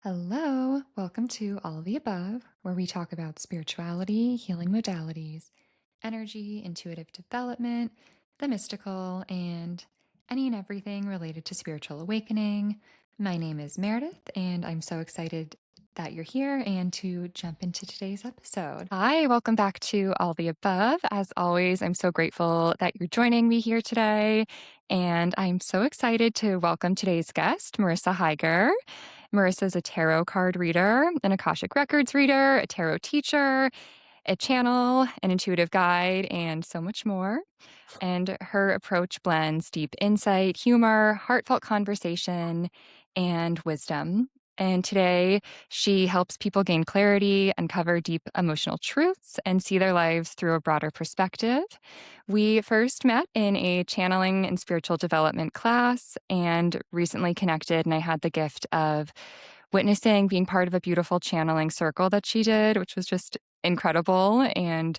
Hello, welcome to All of the Above, where we talk about spirituality, healing modalities, energy, intuitive development, the mystical, and any and everything related to spiritual awakening. My name is Meredith, and I'm so excited that you're here and to jump into today's episode. Hi, welcome back to All the Above. As always, I'm so grateful that you're joining me here today, and I'm so excited to welcome today's guest, Morrisa Higer. Morrisa is a tarot card reader, an Akashic Records reader, a tarot teacher, a channel, an intuitive guide, and so much more. And her approach blends deep insight, humor, heartfelt conversation, and wisdom. And today, she helps people gain clarity, uncover deep emotional truths, and see their lives through a broader perspective. We first met in a channeling and spiritual development class and recently connected, and I had the gift of witnessing being part of a beautiful channeling circle that she did, which was just incredible and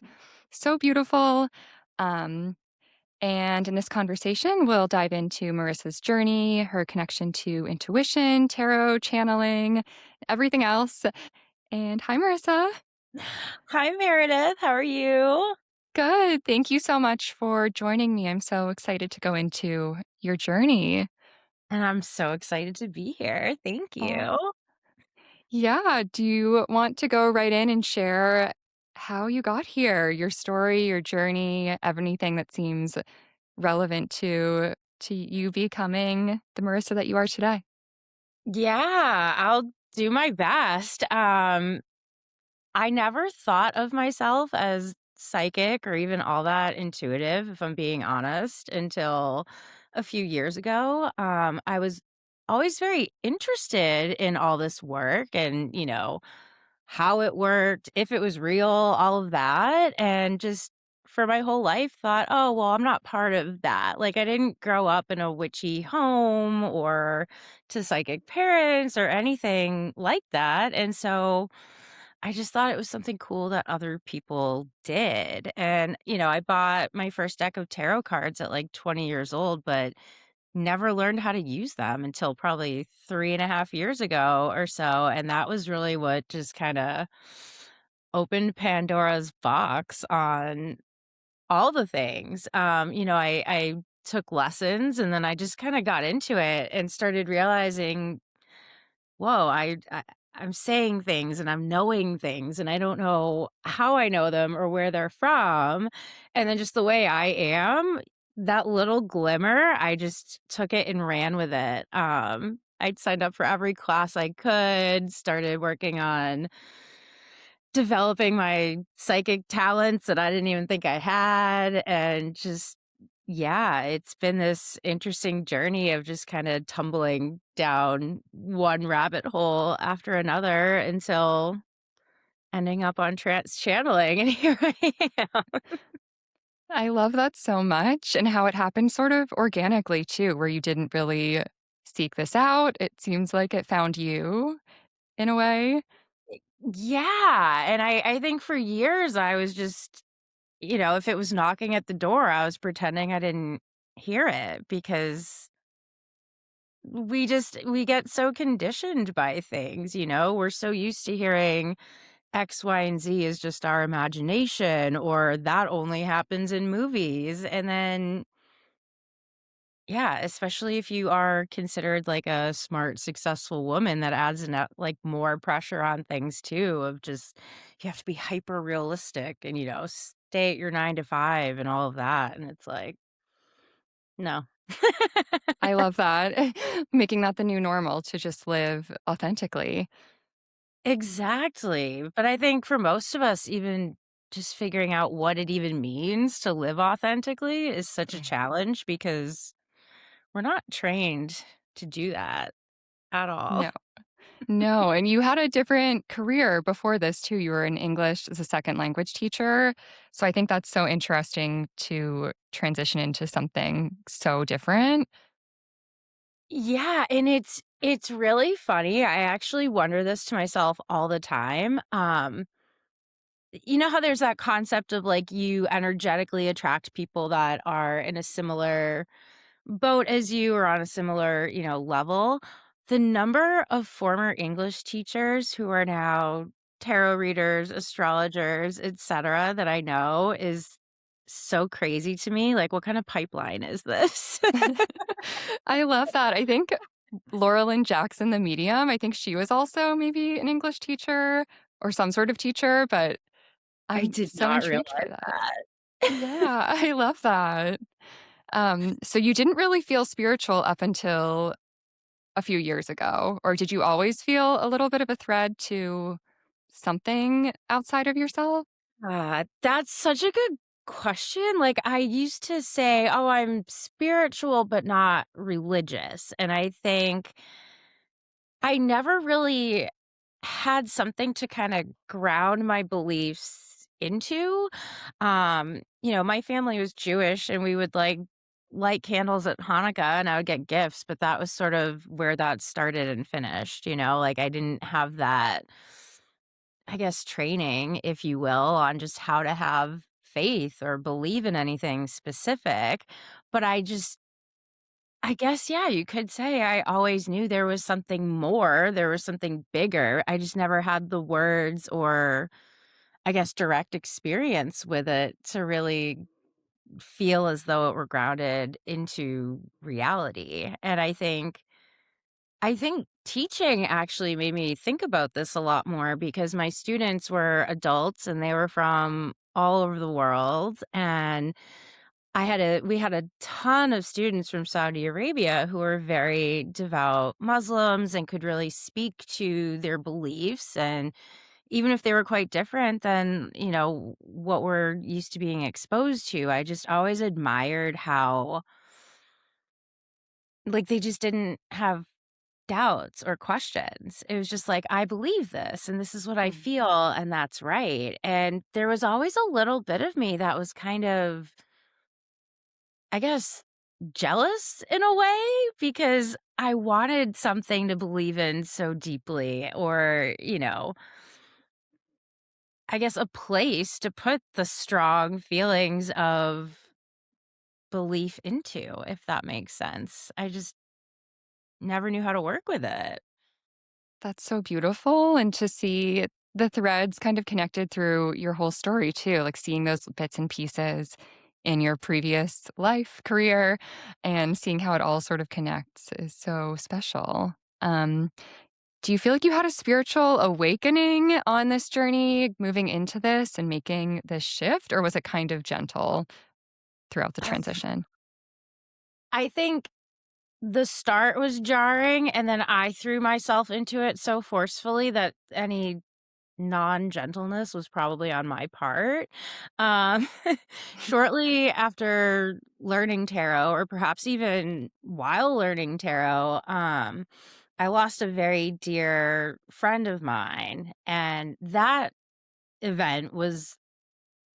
so beautiful. Um, and in this conversation, we'll dive into Marissa's journey, her connection to intuition, tarot, channeling, everything else. And hi, Marissa. Hi, Meredith. How are you? Good. Thank you so much for joining me. I'm so excited to go into your journey. And I'm so excited to be here. Thank Oh, you. yeah. Do you want to go right in and share how you got here, your story, your journey, anything that seems relevant to you becoming the Marissa that you are today? Yeah, I'll do my best. I never thought of myself as psychic or even all that intuitive, if I'm being honest, until a few years ago. I was always very interested in all this work and, how it worked, if it was real, all of that. And just for my whole life thought, oh, well, I'm not part of that. Like, I didn't grow up in a witchy home or to psychic parents or anything like that. And so I just thought it was something cool that other people did. And, I bought my first deck of tarot cards at like 20 years old, but never learned how to use them until probably 3.5 years ago or so. And that was really what just kind of opened Pandora's box on all the things. I took lessons and then I just kind of got into it and started realizing, whoa, I'm saying things and I'm knowing things and I don't know how I know them or where they're from. And then just the way I am, that little glimmer, I just took it and ran with it. I'd signed up for every class I could, started working on developing my psychic talents that I didn't even think I had, and just yeah, it's been this interesting journey of just kinda tumbling down one rabbit hole after another until ending up on trance channeling, and here I am. I love that so much and how it happened sort of organically too, where you didn't really seek this out. It seems like it found you in a way. Yeah, and I think for years I was just if it was knocking at the door, I was pretending I didn't hear it because we get so conditioned by things, we're so used to hearing X, Y, and Z is just our imagination, or that only happens in movies. And then, yeah, especially if you are considered like a smart, successful woman, that adds like more pressure on things too, of just you have to be hyper realistic and, stay at your 9 to 5 and all of that. And it's like, no. I love that. Making that the new normal to just live authentically. Exactly. But I think for most of us, even just figuring out what it even means to live authentically is such a Right. challenge because we're not trained to do that at all. No. No, and you had a different career before this too. You were an English as a second language teacher. So I think that's so interesting to transition into something so different. Yeah, and it's really funny. I actually wonder this to myself all the time. You know how there's that concept of like you energetically attract people that are in a similar boat as you or on a similar, level. The number of former English teachers who are now tarot readers, astrologers, etcetera, that I know is so crazy to me. Like, what kind of pipeline is this? I love that. I think Laurelyn Jackson, the medium, I think she was also maybe an English teacher or some sort of teacher, but I I'm did so not intrigued by realize that. that. Yeah, I love that. So you didn't really feel spiritual up until a few years ago, or did you always feel a little bit of a thread to something outside of yourself? That's such a good question. Like, I used to say, "Oh, I'm spiritual, but not religious." And I think I never really had something to kinda ground my beliefs into. My family was Jewish, and we would, like, light candles at Hanukkah, and I would get gifts, but that was sort of where that started and finished, you know? Like, I didn't have that, I guess, training, if you will, on just how to have faith or believe in anything specific, but I guess, yeah, you could say I always knew there was something more, there was something bigger. I just never had the words or, I guess, direct experience with it to really feel as though it were grounded into reality. And I think teaching actually made me think about this a lot more because my students were adults and they were from all over the world, and we had a ton of students from Saudi Arabia who were very devout Muslims and could really speak to their beliefs, and even if they were quite different than, what we're used to being exposed to, I just always admired how, like, they just didn't have doubts or questions. It was just like, "I believe this, and this is what I Mm. feel, and that's right." And there was always a little bit of me that was kind of, I guess, jealous in a way because I wanted something to believe in so deeply, or, I guess a place to put the strong feelings of belief into, if that makes sense. I just never knew how to work with it. That's so beautiful, and to see the threads kind of connected through your whole story too, like seeing those bits and pieces in your previous life, career, and seeing how it all sort of connects is so special. Um, do you feel like you had a spiritual awakening on this journey, moving into this and making this shift, or was it kind of gentle throughout the transition? I think the start was jarring, and then I threw myself into it so forcefully that any non-gentleness was probably on my part. Um, Shortly after learning tarot, or perhaps even while learning tarot, I lost a very dear friend of mine, and that event was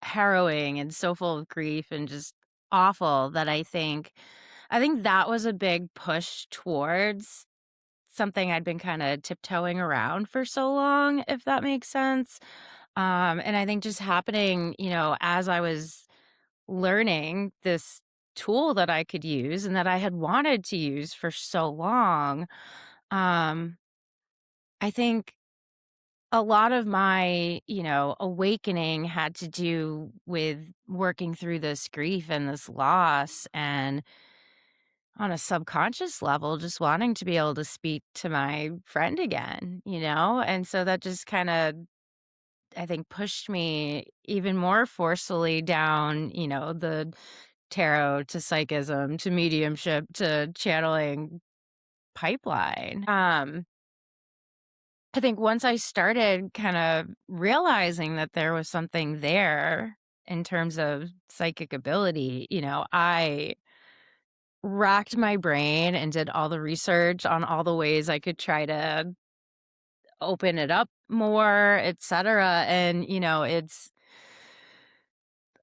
harrowing and so full of grief and just awful that I think that was a big push towards something I'd been kinda tiptoeing around for so long, if that makes sense. And I think just happening, as I was learning this tool that I could use and that I had wanted to use for so long, um, I think a lot of my, awakening had to do with working through this grief and this loss, and on a subconscious level, just wanting to be able to speak to my friend again, And so that just kind of, I think, pushed me even more forcefully down, the tarot to psychism to mediumship to channeling pipeline. I think once I started kind of realizing that there was something there in terms of psychic ability, I racked my brain and did all the research on all the ways I could try to open it up more, etcetera. And,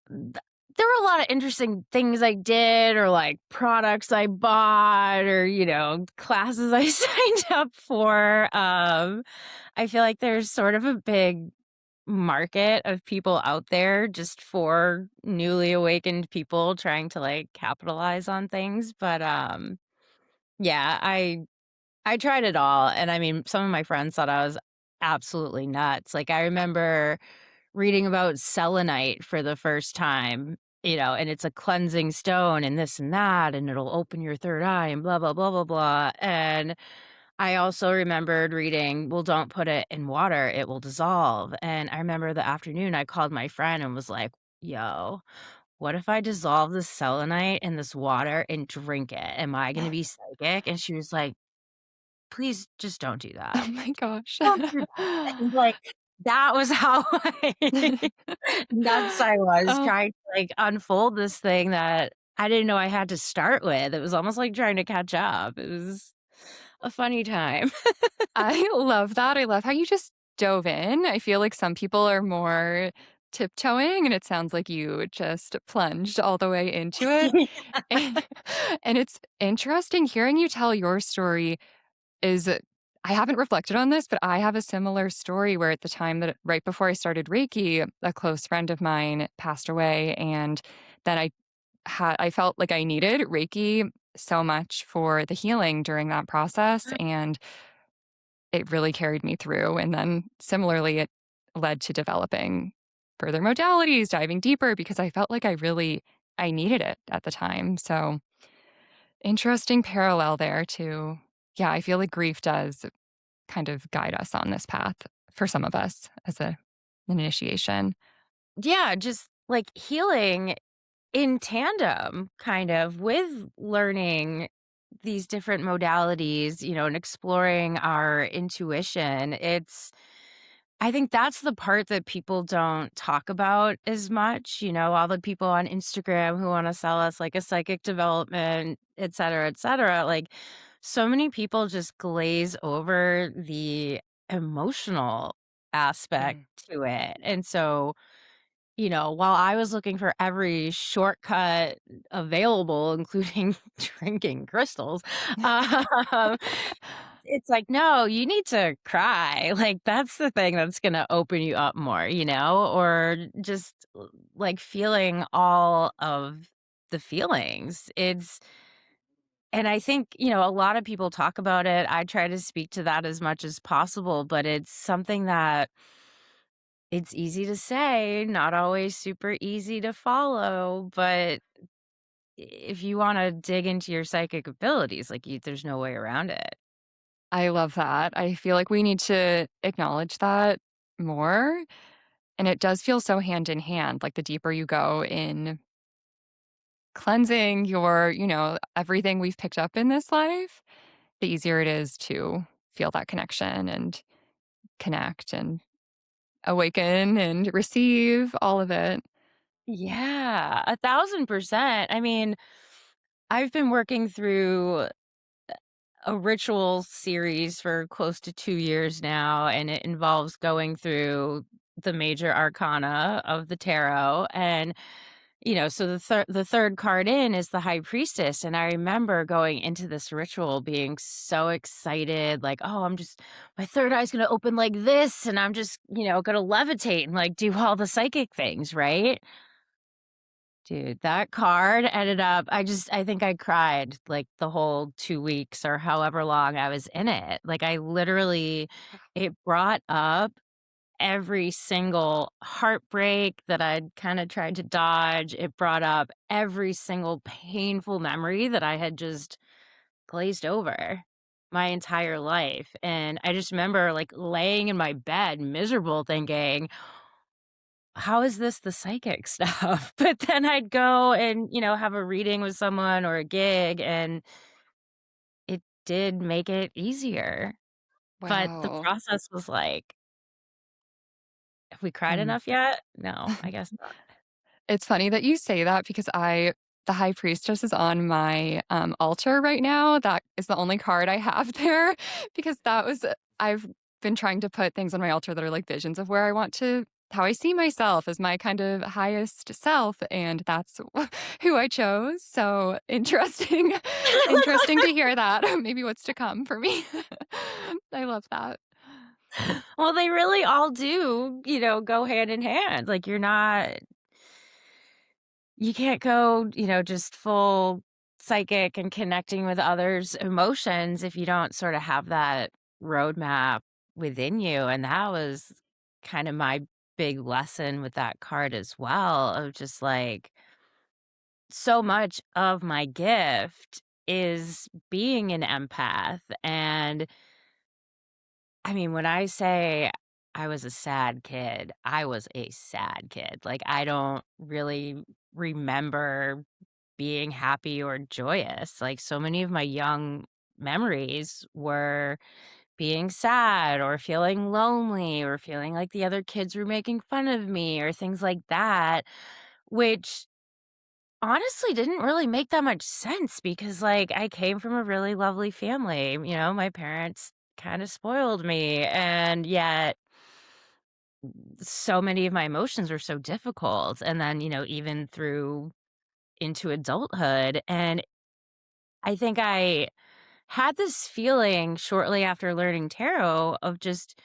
th there were a lot of interesting things I did, or, like, products I bought, or, classes I signed up for. I feel like there's sort of a big market of people out there just for newly awakened people trying to, like, capitalize on things, but, yeah, I tried it all, and I mean, some of my friends thought I was absolutely nuts. Like, I remember reading about selenite for the first time, and it's a cleansing stone and this and that, and it'll open your third eye and blah, blah, blah, blah, blah. And I also remembered reading, well, don't put it in water, it will dissolve. And I remember the afternoon I called my friend and was like, yo, what if I dissolve this selenite in this water and drink it? Am I going to be psychic? And she was like, please just don't do that. Oh my gosh. Don't do that. And, like, that was how nuts I was Oh, trying to, like, unfold this thing that I didn't know I had to start with. It was almost like trying to catch up. It was a funny time. I love that. I love how you just dove in. I feel like some people are more tiptoeing, and it sounds like you just plunged all the way into it. And, and it's interesting hearing you tell your story is I haven't reflected on this, but I have a similar story where at the time that right before I started Reiki, a close friend of mine passed away. And then I felt like I needed Reiki so much for the healing during that process. And it really carried me through, and then similarly, it led to developing further modalities, diving deeper because I felt like I needed it at the time, so interesting parallel there to yeah, I feel like grief does kind of guide us on this path for some of us as an initiation. Yeah, just, like, healing in tandem kind of with learning these different modalities, and exploring our intuition. I think that's the part that people don't talk about as much, all the people on Instagram who wanna sell us, like, a psychic development, et cetera, like, so many people just glaze over the emotional aspect Mm. to it, and so, while I was looking for every shortcut available, including drinking crystals, um, it's like, "No, you need to cry." Like, that's the thing that's gonna open you up more, or just, like, feeling all of the feelings. And I think, a lot of people talk about it. I try to speak to that as much as possible, but it's something that it's easy to say, not always super easy to follow, but if you wanna dig into your psychic abilities, like, there's no way around it. I love that. I feel like we need to acknowledge that more, and it does feel so hand in hand, like, the deeper you go in cleansing everything we've picked up in this life, the easier it is to feel that connection and connect and awaken and receive all of it. Yeah, 1,000%. I mean, I've been working through a ritual series for close to 2 years now, and it involves going through the major arcana of the tarot, and, so the third card in is the High Priestess, and I remember going into this ritual being so excited, like, "Oh, my third eye's gonna open like this, and I'm just, gonna levitate and, like, do all the psychic things," right? Dude, that card ended up I think I cried, like, the whole 2 weeks or however long I was in it. Like, I literally it brought up every single heartbreak that I'd kinda tried to dodge. It brought up every single painful memory that I had just glazed over my entire life, and I just remember, like, laying in my bed miserable thinking, how is this the psychic stuff? But then I'd go and, have a reading with someone or a gig, and it did make it easier. But the Wow. process was like, "Have we cried Mm. enough yet? No, I guess not." It's funny that you say that because the High Priestess is on my, altar right now. That is the only card I have there because I've been trying to put things on my altar that are like visions of where I want to how I see myself as my kind of highest self, and that's who I chose. So interesting interesting to hear that. Maybe what's to come for me. I love that. Well, they really all do, go hand in hand. Like, you can't go, just full psychic and connecting with others' emotions if you don't sort of have that roadmap within you. And that was kind of my big lesson with that card as well, of just like so much of my gift is being an empath. And I mean, when I say I was a sad kid, I was a sad kid. Like, I don't really remember being happy or joyous. Like, so many of my young memories were being sad or feeling lonely or feeling like the other kids were making fun of me or things like that, which honestly didn't really make that much sense because, like, I came from a really lovely family. My parents kinda spoiled me, and yet so many of my emotions were so difficult, and then, even through into adulthood, and I think I had this feeling shortly after learning tarot of just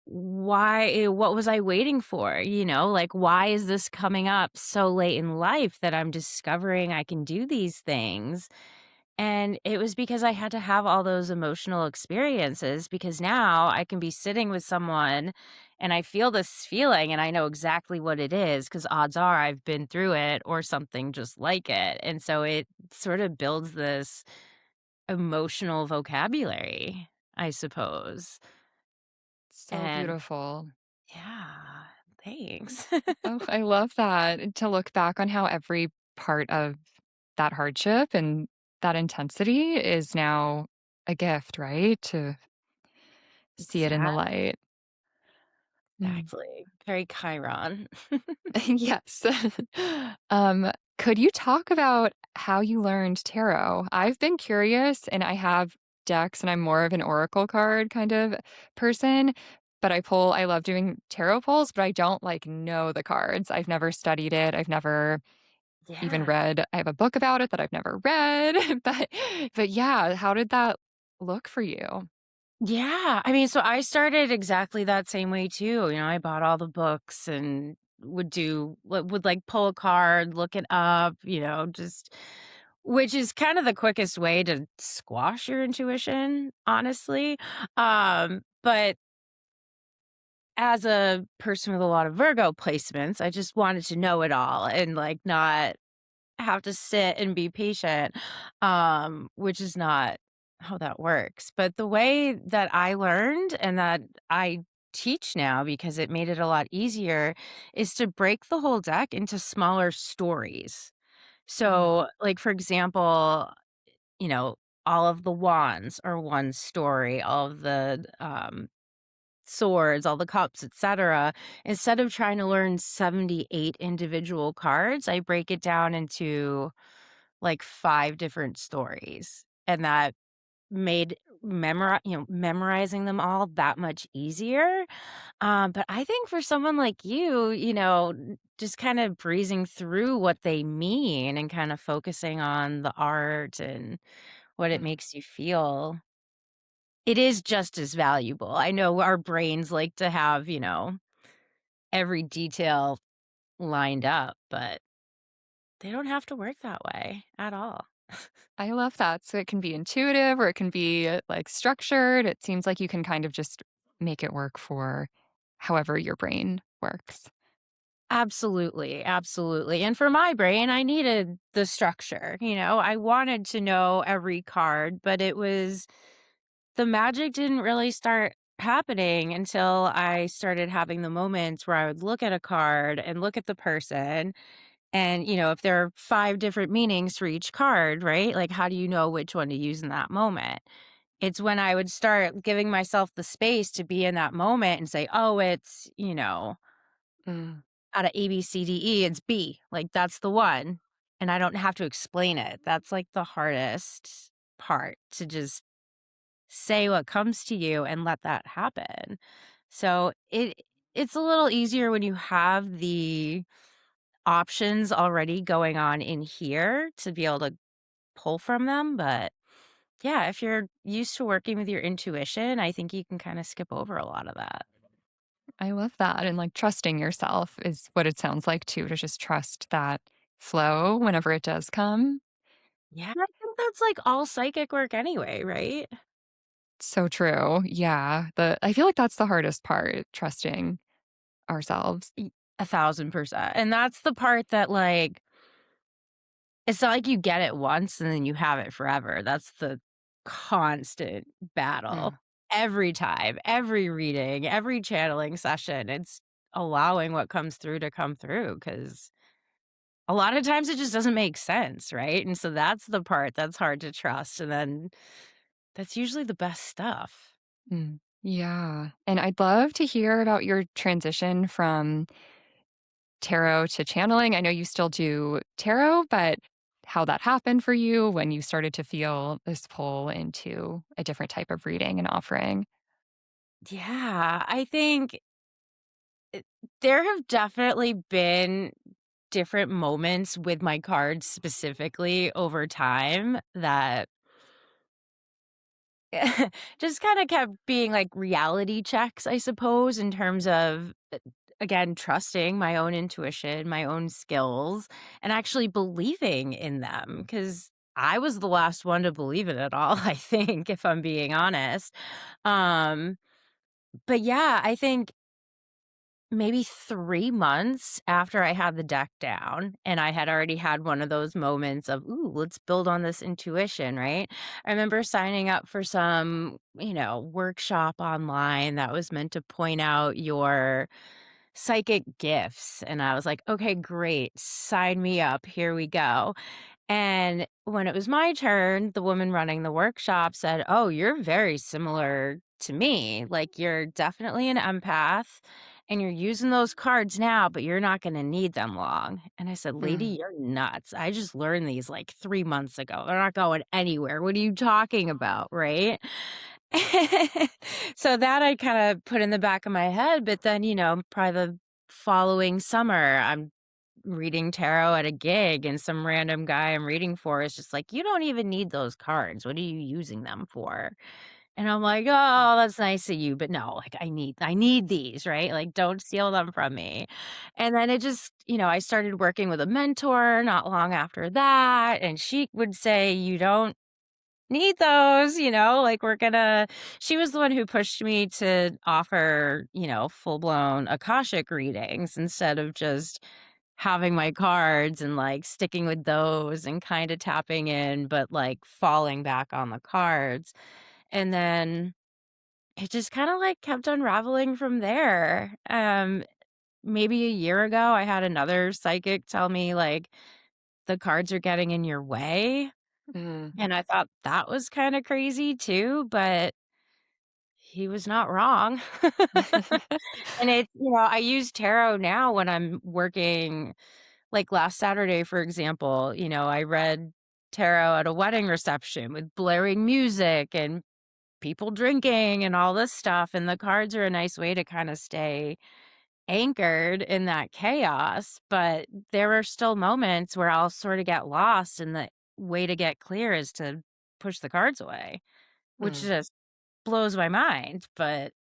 what was I waiting for? Like, why is this coming up so late in life that I'm discovering I can do these things? And it was because I had to have all those emotional experiences because now I can be sitting with someone and I feel this feeling and I know exactly what it is because odds are I've been through it or something just like it. And so it sort of builds this emotional vocabulary, I suppose. So And beautiful. yeah, thanks. Oh, I love that. And to look back on how every part of that hardship and that intensity is now a gift, right? To see it in the light. Mm. Exactly. Very Chiron. Yes. Um, could you talk about how you learned tarot? I've been curious and I have decks and I'm more of an oracle card kind of person, but I love doing tarot pulls, but I don't like know the cards. I've never studied it. I've never even Yeah. read I have a book about it that I've never read, but yeah, how did that look for you? Yeah. I mean, so I started exactly that same way too. I bought all the books and would like pull a card, look it up, just which is kind of the quickest way to squash your intuition, honestly. But as a person with a lot of Virgo placements, I just wanted to know it all and like not have to sit and be patient, which is not how that works. But the way that I learned and that I teach now because it made it a lot easier is to break the whole deck into smaller stories. Mm, So, like, for example, you know, all of the wands are one story, all of the swords, all the cups, etc. Instead of trying to learn 78 individual cards, I break it down into like 5 different stories, and that made memorizing them all that much easier, but I think for someone like you, just kind of breezing through what they mean and kind of focusing on the art and what it mm. makes you feel, it is just as valuable. I know our brains like to have, every detail lined up, but they don't have to work that way at all. I love that. So it can be intuitive or it can be like structured. It seems like you can kind of just make it work for however your brain works. Absolutely, absolutely, and for my brain, I needed the structure, I wanted to know every card, but the magic didn't really start happening until I started having the moments where I would look at a card and look at the person and, if there are 5 different meanings for each card, right? Like, how do you know which one to use in that moment? It's when I would start giving myself the space to be in that moment and say, "Oh, it's, Mm. out of A, B, C, D, E, it's B. Like, that's the one." And I don't have to explain it. That's like the hardest part, to just say what comes to you and let that happen. So it's a little easier when you have the options already going on in here to be able to pull from them. But yeah, if you're used to working with your intuition, I think you can kind of skip over a lot of that. I love that. And like trusting yourself is what it sounds like too, to just trust that flow whenever it does come. Yeah, I think that's, like, all psychic work anyway, right? So true. Yeah. I feel like that's the hardest part, trusting ourselves. Y 1,000%, and that's the part that, like, it's not like you get it once and then you have it forever. That's the constant battle. Mm, Every time, every reading, every channeling session, it's allowing what comes through to come through because a lot of times it just doesn't make sense, right? And so that's the part that's hard to trust, and then that's usually the best stuff. mm. Yeah. And I'd love to hear about your transition from tarot to channeling. I know you still do tarot, but how that happened for you when you started to feel this pull into a different type of reading and offering. Yeah, I think there have definitely been different moments with my cards specifically over time that just kinda kept being, like, reality checks, I suppose, in terms of, again, trusting my own intuition, my own skills, and actually believing in them because I was the last one to believe it at all, I think, if I'm being honest. Um, but yeah, I think maybe 3 months after I had the deck down, and I had already had one of those moments of, "Ooh, let's build on this intuition," right? I remember signing up for some, workshop online that was meant to point out your psychic gifts, and I was like, "Okay, great. Sign me up. Here we go." And when it was my turn, the woman running the workshop said, "Oh, you're very similar to me. Like, you're definitely an empath and you're using those cards now, but you're not going to need them long." And I said, "Lady, Mm. you're nuts. I just learned these like 3 months ago. They're not going anywhere. What are you talking about?" Right. So that I kind of put in the back of my head. But then, probably the following summer, I'm reading tarot at a gig and some random guy I'm reading for is just like, "You don't even need those cards. What are you using them for?" And I'm like, "Oh, that's nice of you, but no, like I need these, right? Like don't steal them from me." And then it just, I started working with a mentor not long after that, and she would say, "You don't need those, like she was the one who pushed me to offer, full-blown Akashic readings instead of just having my cards and like sticking with those and kind of tapping in, but like falling back on the cards. And then it just kind of like kept unraveling from there. Maybe a year ago, I had another psychic tell me like the cards are getting in your way. Mm. And I thought that was kinda crazy too, but he was not wrong. And I use tarot now when I'm working like last Saturday, for example, I read tarot at a wedding reception with blaring music and people drinking and all this stuff, and the cards are a nice way to kinda stay anchored in that chaos, but there are still moments where I'll sorta get lost, and the way to get clear is to push the cards away. Which Mm. just blows my mind, but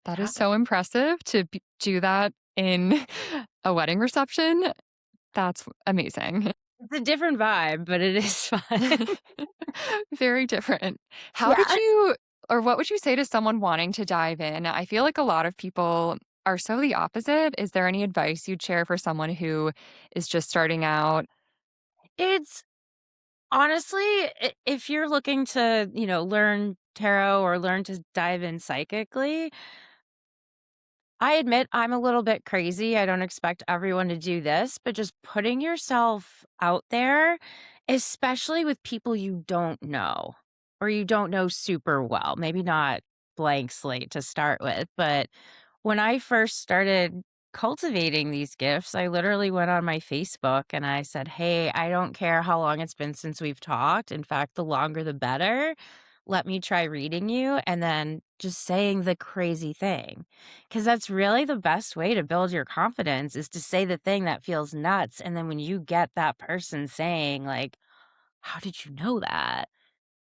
That is happen so impressive to do that in a wedding reception. That's amazing. it's a different vibe, but it is fun. Very different. How did Yeah. you, or what would you say to someone wanting to dive in? I feel like a lot of people are so the opposite. Is there any advice you'd share for someone who is just starting out? It's honestly, if you're looking to, learn tarot or learn to dive in psychically, I admit I'm a little bit crazy. I don't expect everyone to do this, but just putting yourself out there, especially with people you don't know or you don't know super well, maybe not blank slate to start with. But when I first started cultivating these gifts, I literally went on my Facebook and I said, "Hey, I don't care how long it's been since we've talked. In fact, the longer the better. Let me try reading you." And then just saying the crazy thing. 'Cause that's really the best way to build your confidence is to say the thing that feels nuts, and then when you get that person saying like, "How did you know that?"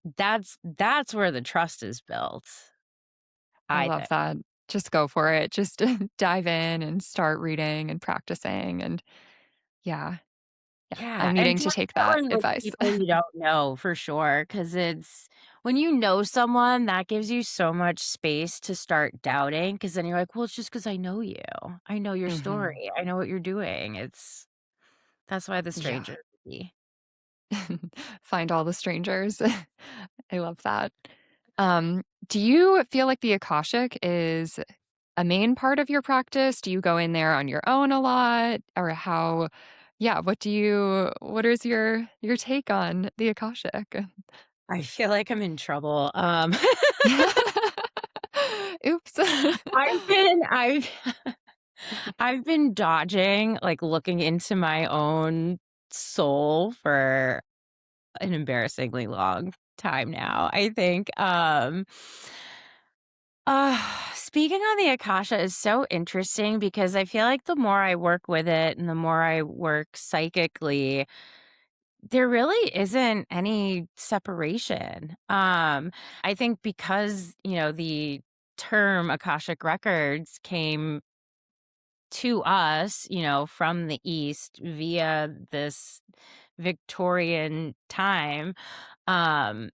That's where the trust is built, I I love think. that. Just go for it. Just dive in and start reading and practicing. And yeah. Yeah, Yeah, I'm and needing it's to more take that important with advice. people you don't know for sure, because it's when you know someone, that gives you so much space to start doubting. Because then you're like, "Well, it's just because I know you. I know your Mhm. story. I know what you're doing." That's why the Yeah. stranger key. Find all the strangers. I love that. Do you feel like the Akashic is a main part of your practice? Do you go in there on your own a lot? Or how yeah, what is your take on the Akashic? I feel like I'm in trouble. Oops. I've I've been dodging, like, looking into my own soul for an embarrassingly long time now, I think. Speaking on the Akasha is so interesting because I feel like the more I work with it and the more I work psychically, there really isn't any separation. I think because, the term Akashic Records came to us, from the East via this Victorian time, um,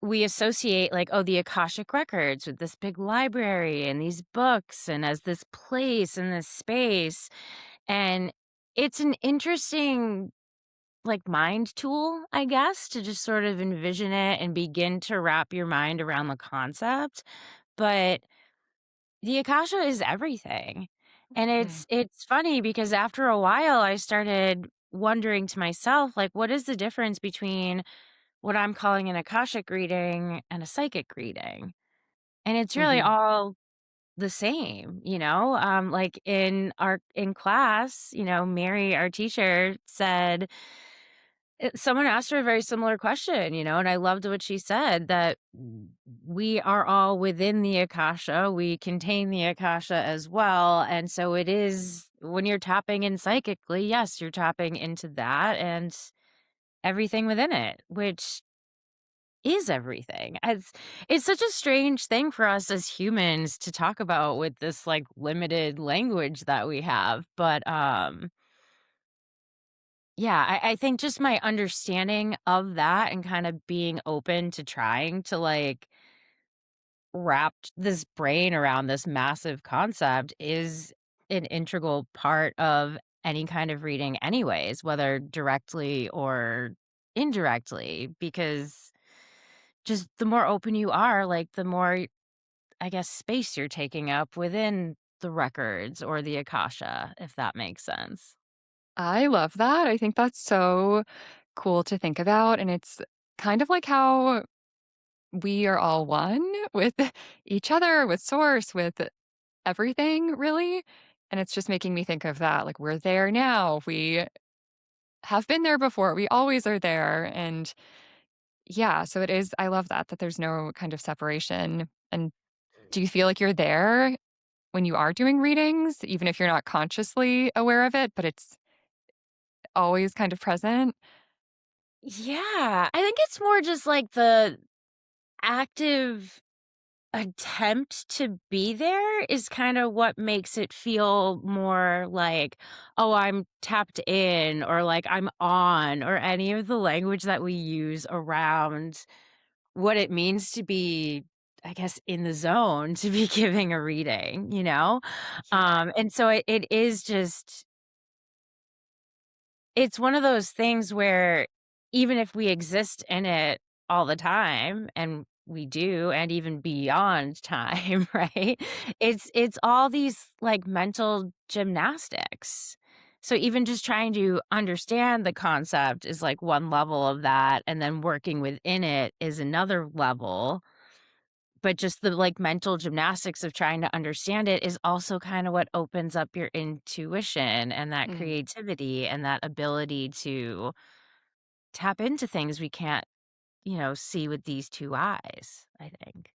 we associate like, oh, the Akashic Records with this big library and these books and as this place and this space. And it's an interesting like mind tool, I guess, to just sort of envision it and begin to wrap your mind around the concept. But the Akasha is everything. And Mm, it's funny because after a while I started wondering to myself, like, what is the difference between what I'm calling an Akashic reading and a psychic reading? And it's really mhm. all the same, like in class, Mary, our teacher, said someone asked her a very similar question, and I loved what she said that we are all within the Akasha, we contain the Akasha as well. And so it is when you're tapping in psychically, yes, you're tapping into that and everything within it, which is everything. It's such a strange thing for us as humans to talk about with this like limited language that we have. But yeah, I think just my understanding of that and kind of being open to trying to like wrap this brain around this massive concept is an integral part of any kind of reading anyways, whether directly or indirectly, because just the more open you are, like the more I guess space you're taking up within the records or the Akasha, if that makes sense. I love that. I think that's so cool to think about, and it's kind of like how we are all one with each other, with source, with everything, really. And it's just making me think of that. Like, we're there now. We have been there before. We always are there. And yeah, so it is. I love that there's no kind of separation. And do you feel like you're there when you are doing readings, even if you're not consciously aware of it, but it's always kind of present? Yeah, I think it's more just like the active attempt to be there is kind of what makes it feel more like, oh, I'm tapped in or like I'm on or any of the language that we use around what it means to be, I guess, in the zone to be giving a reading, you know? Yeah. And so it is just it's one of those things where even if we exist in it all the time, and we do, and even beyond time, right? It's all these, like, mental gymnastics. So even just trying to understand the concept is, like, one level of that, and then working within it is another level. But just the, like, mental gymnastics of trying to understand it is also kinda what opens up your intuition and that Mm, creativity and that ability to tap into things we can't, see with these 2 eyes, I think.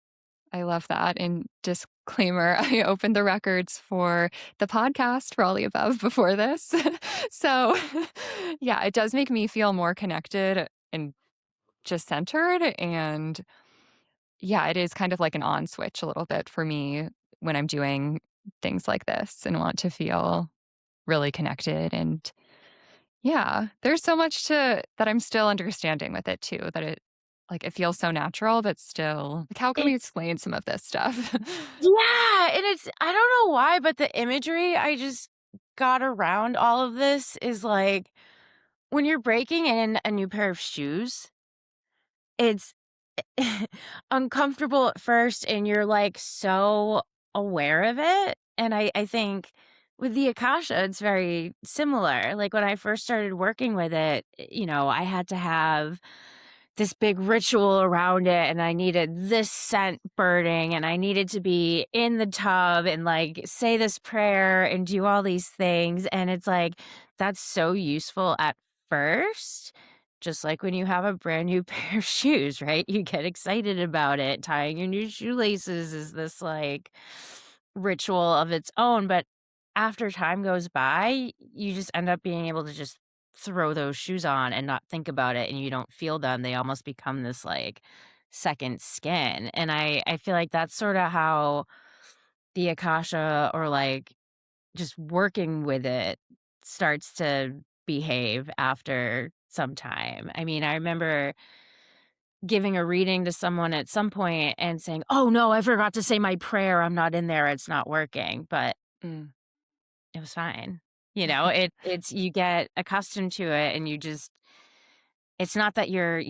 I love that. And disclaimer, I opened the records for the podcast for all the above before this. So, yeah, it does make me feel more connected and just centered. And yeah, it is kind of like an on switch a little bit for me when I'm doing things like this and want to feel really connected. And Yeah, there's so much to that I'm still understanding with it too, that it feels so natural, but still like, how can we It explain some of this stuff? Yeah, and it's I don't know why, but the imagery I just got around all of this is like when you're breaking in a new pair of shoes, it's uncomfortable at first and you're like so aware of it. And I think with the Akasha, it's very similar. Like when I first started working with it, I had to have this big ritual around it and I needed this scent burning and I needed to be in the tub and like say this prayer and do all these things. And it's like, that's so useful at first. Just like when you have a brand new pair of shoes, right? You get excited about it. Tying your new shoelaces is this like ritual of its own. But after time goes by, you just end up being able to just throw those shoes on and not think about it and you don't feel them. They almost become this like second skin. And I feel like that's sort of how the Akasha or like just working with it starts to behave after some time. I mean, I remember giving a reading to someone at some point and saying, "Oh no, I forgot to say my prayer. I'm not in there. It's not working." But Mm. it was fine. It's you get accustomed to it and you just it's not that you're,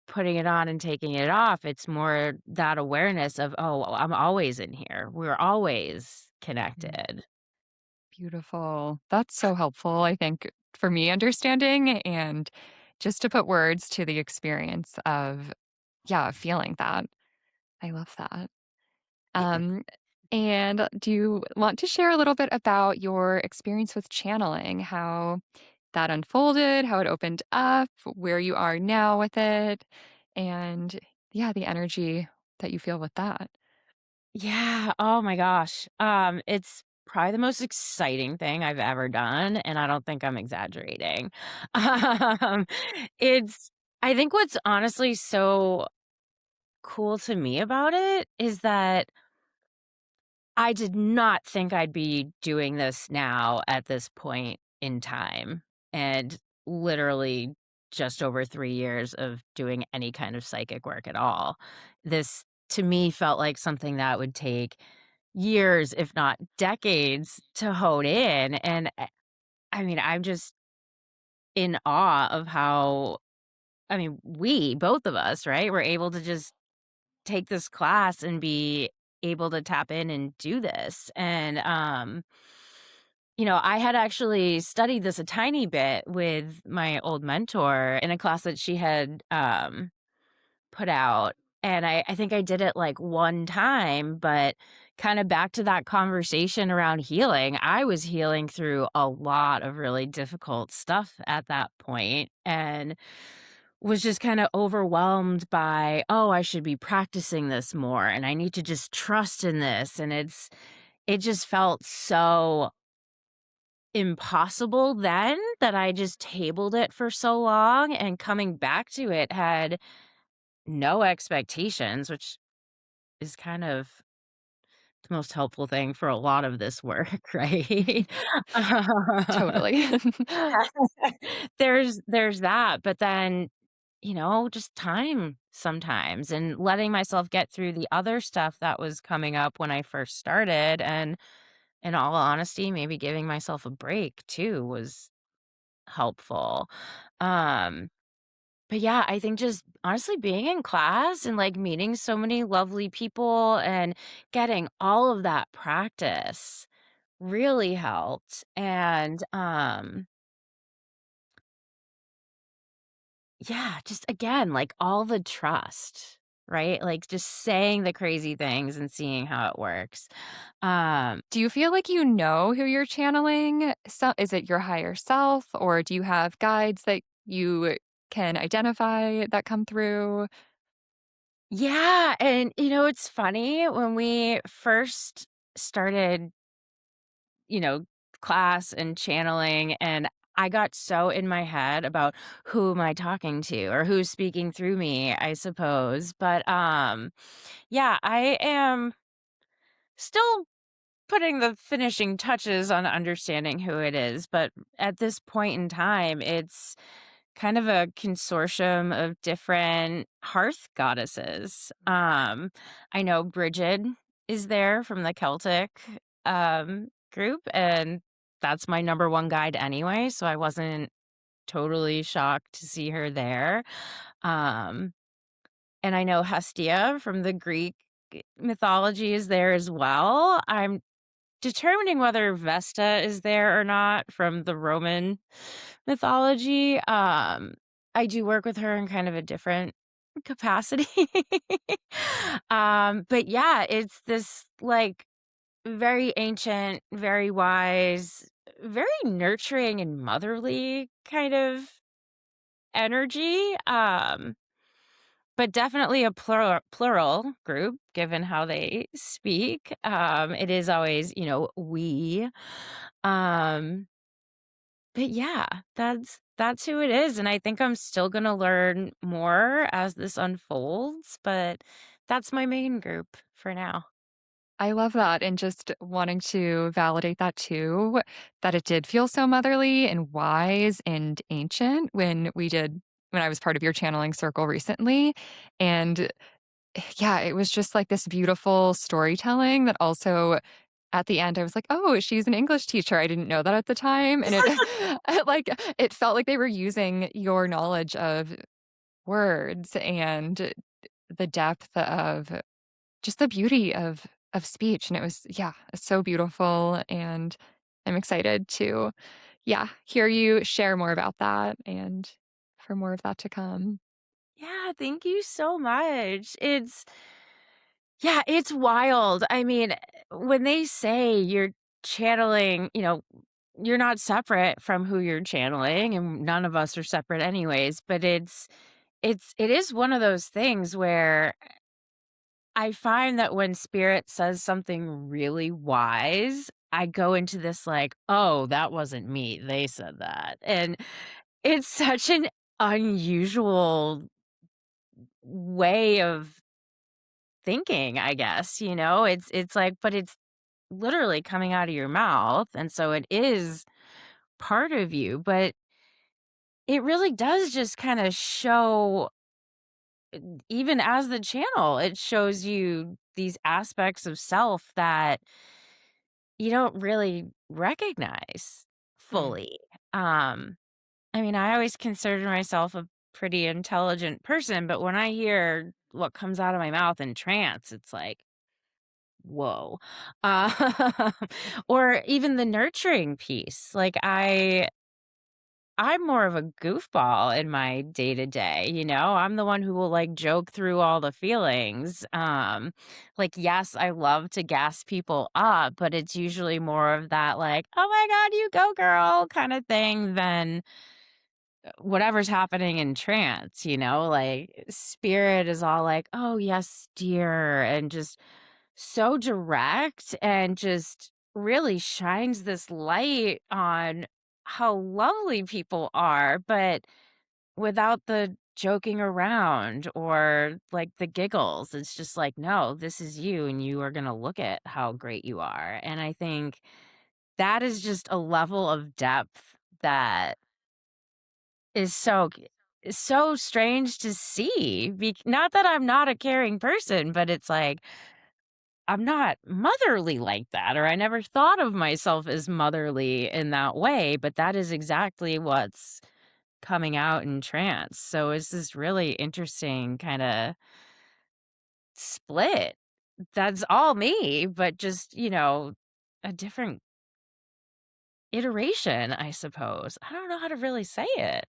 putting it on and taking it off. It's more that awareness of, "Oh, I'm always in here. We're always Mm. connected." Beautiful. That's so helpful, I think, for me understanding and just to put words to the experience of, yeah, feeling that. I love that. Yeah. Um, and do you want to share a little bit about your experience with channeling, how that unfolded, how it opened up, where you are now with it, and yeah, the energy that you feel with that? Yeah, oh my gosh. It's probably the most exciting thing I've ever done, and I don't think I'm exaggerating. Um, it's I think what's honestly so cool to me about it is that I did not think I'd be doing this now at this point in time, and literally just over 3 years of doing any kind of psychic work at all. This, to me, felt like something that would take years, if not decades, to hone in, and, I mean, I'm just in awe of how I mean, we, both of us, right, were able to just take this class and be able to tap in and do this. And I had actually studied this a tiny bit with my old mentor in a class that she had put out. And I think I did it like one time, but kind of back to that conversation around healing. I was healing through a lot of really difficult stuff at that point and was just kind of overwhelmed by, oh, I should be practicing this more and I need to just trust in this. And it just felt so impossible then that I just tabled it for so long and coming back to it had no expectations, which is kind of the most helpful thing for a lot of this work, right? Totally. There's that, but then, just time sometimes and letting myself get through the other stuff that was coming up when I first started, and in all honesty, maybe giving myself a break too was helpful. Um But yeah, I think just honestly being in class and like meeting so many lovely people and getting all of that practice really helped. And yeah, just again, like all the trust, right? Like just saying the crazy things and seeing how it works. Um Do you feel like you know who you're channeling? So is it your higher self, or do you have guides that you can identify that come through? yeah, and it's funny when we first started you know, class and channeling, and I got so in my head about who am I talking to or who's speaking through me, I suppose. But yeah, I am still putting the finishing touches on understanding who it is, but at this point in time, it's kind of a consortium of different hearth goddesses. I know Bridget is there from the Celtic group, and that's my number one guide anyway, so I wasn't totally shocked to see her there. Um, and I know Hestia from the Greek mythology is there as well. I'm determining whether Vesta is there or not from the Roman mythology. I do work with her in kind of a different capacity. But yeah, it's this like very ancient, very wise, very nurturing and motherly kind of energy. But definitely a plural group given how they speak. It is always, we. Um, but yeah, that's who it is, and I think I'm still gonna learn more as this unfolds, but that's my main group for now. I love that, and just wanting to validate that too, that it did feel so motherly and wise and ancient when I was part of your channeling circle recently, and yeah, it was just like this beautiful storytelling that also at the end I was like, "Oh, she's an English teacher." I didn't know that at the time, and it it felt like they were using your knowledge of words and the depth of just the beauty of speech, and it was yeah, so beautiful, and I'm excited to, yeah, hear you share more about that and for more of that to come. Yeah, thank you so much. Yeah, it's wild. I mean, when they say you're channeling, you're not separate from who you're channeling, and none of us are separate anyways, but it is one of those things where I find that when spirit says something really wise, I go into this like, "Oh, that wasn't me. They said that." And it's such an unusual way of thinking, I guess, It's like but it's literally coming out of your mouth, and so it is part of you, but it really does just kinda show even as the channel, it shows you these aspects of self that you don't really recognize Mm. fully. Um, I mean, I always considered myself a pretty intelligent person, but when I hear what comes out of my mouth in trance, it's like, whoa. Uh, or even the nurturing piece. Like I'm more of a goofball in my day to day, I'm the one who will like joke through all the feelings. Like, yes, I love to gas people up, but it's usually more of that, like, oh my God, you go girl kind of thing than whatever's happening in trance, like spirit is all like, oh yes, dear, and just so direct and just really shines this light on how lovely people are, but without the joking around or like the giggles. It's just like, no, this is you, and you are going to look at how great you are. And I think that is just a level of depth that is so strange to see. Not that I'm not a caring person, but it's like I'm not motherly like that, or I never thought of myself as motherly in that way, but that is exactly what's coming out in trance. So it's this really interesting kind of split. That's all me, but just, a different iteration, I suppose. I don't know how to really say it.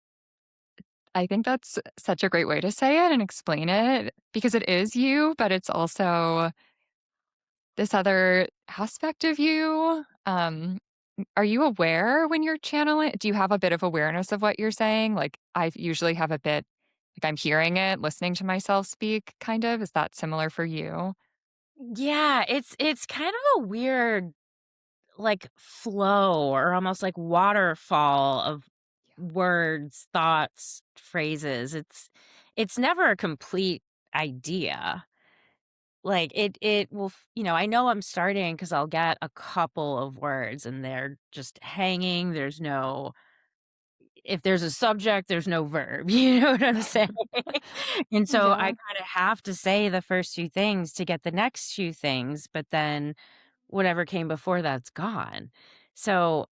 I think that's such a great way to say it and explain it because it is you, but it's also this other aspect of you. Are you aware when you're channeling? Do you have a bit of awareness of what you're saying? Like, I usually have a bit, like, I'm hearing it, listening to myself speak, kind of. Is that similar for you? Yeah, it's kind of a weird like flow or almost like waterfall of words, thoughts, phrases. It's never a complete idea. Like, it will f I know I'm starting because 'cause I'll get a couple of words and they're just hanging, there's no if there's a subject, there's no verb, you know what I'm saying? And so I Yeah. kinda have to say the first few things to get the next few things, but then whatever came before that's gone. So,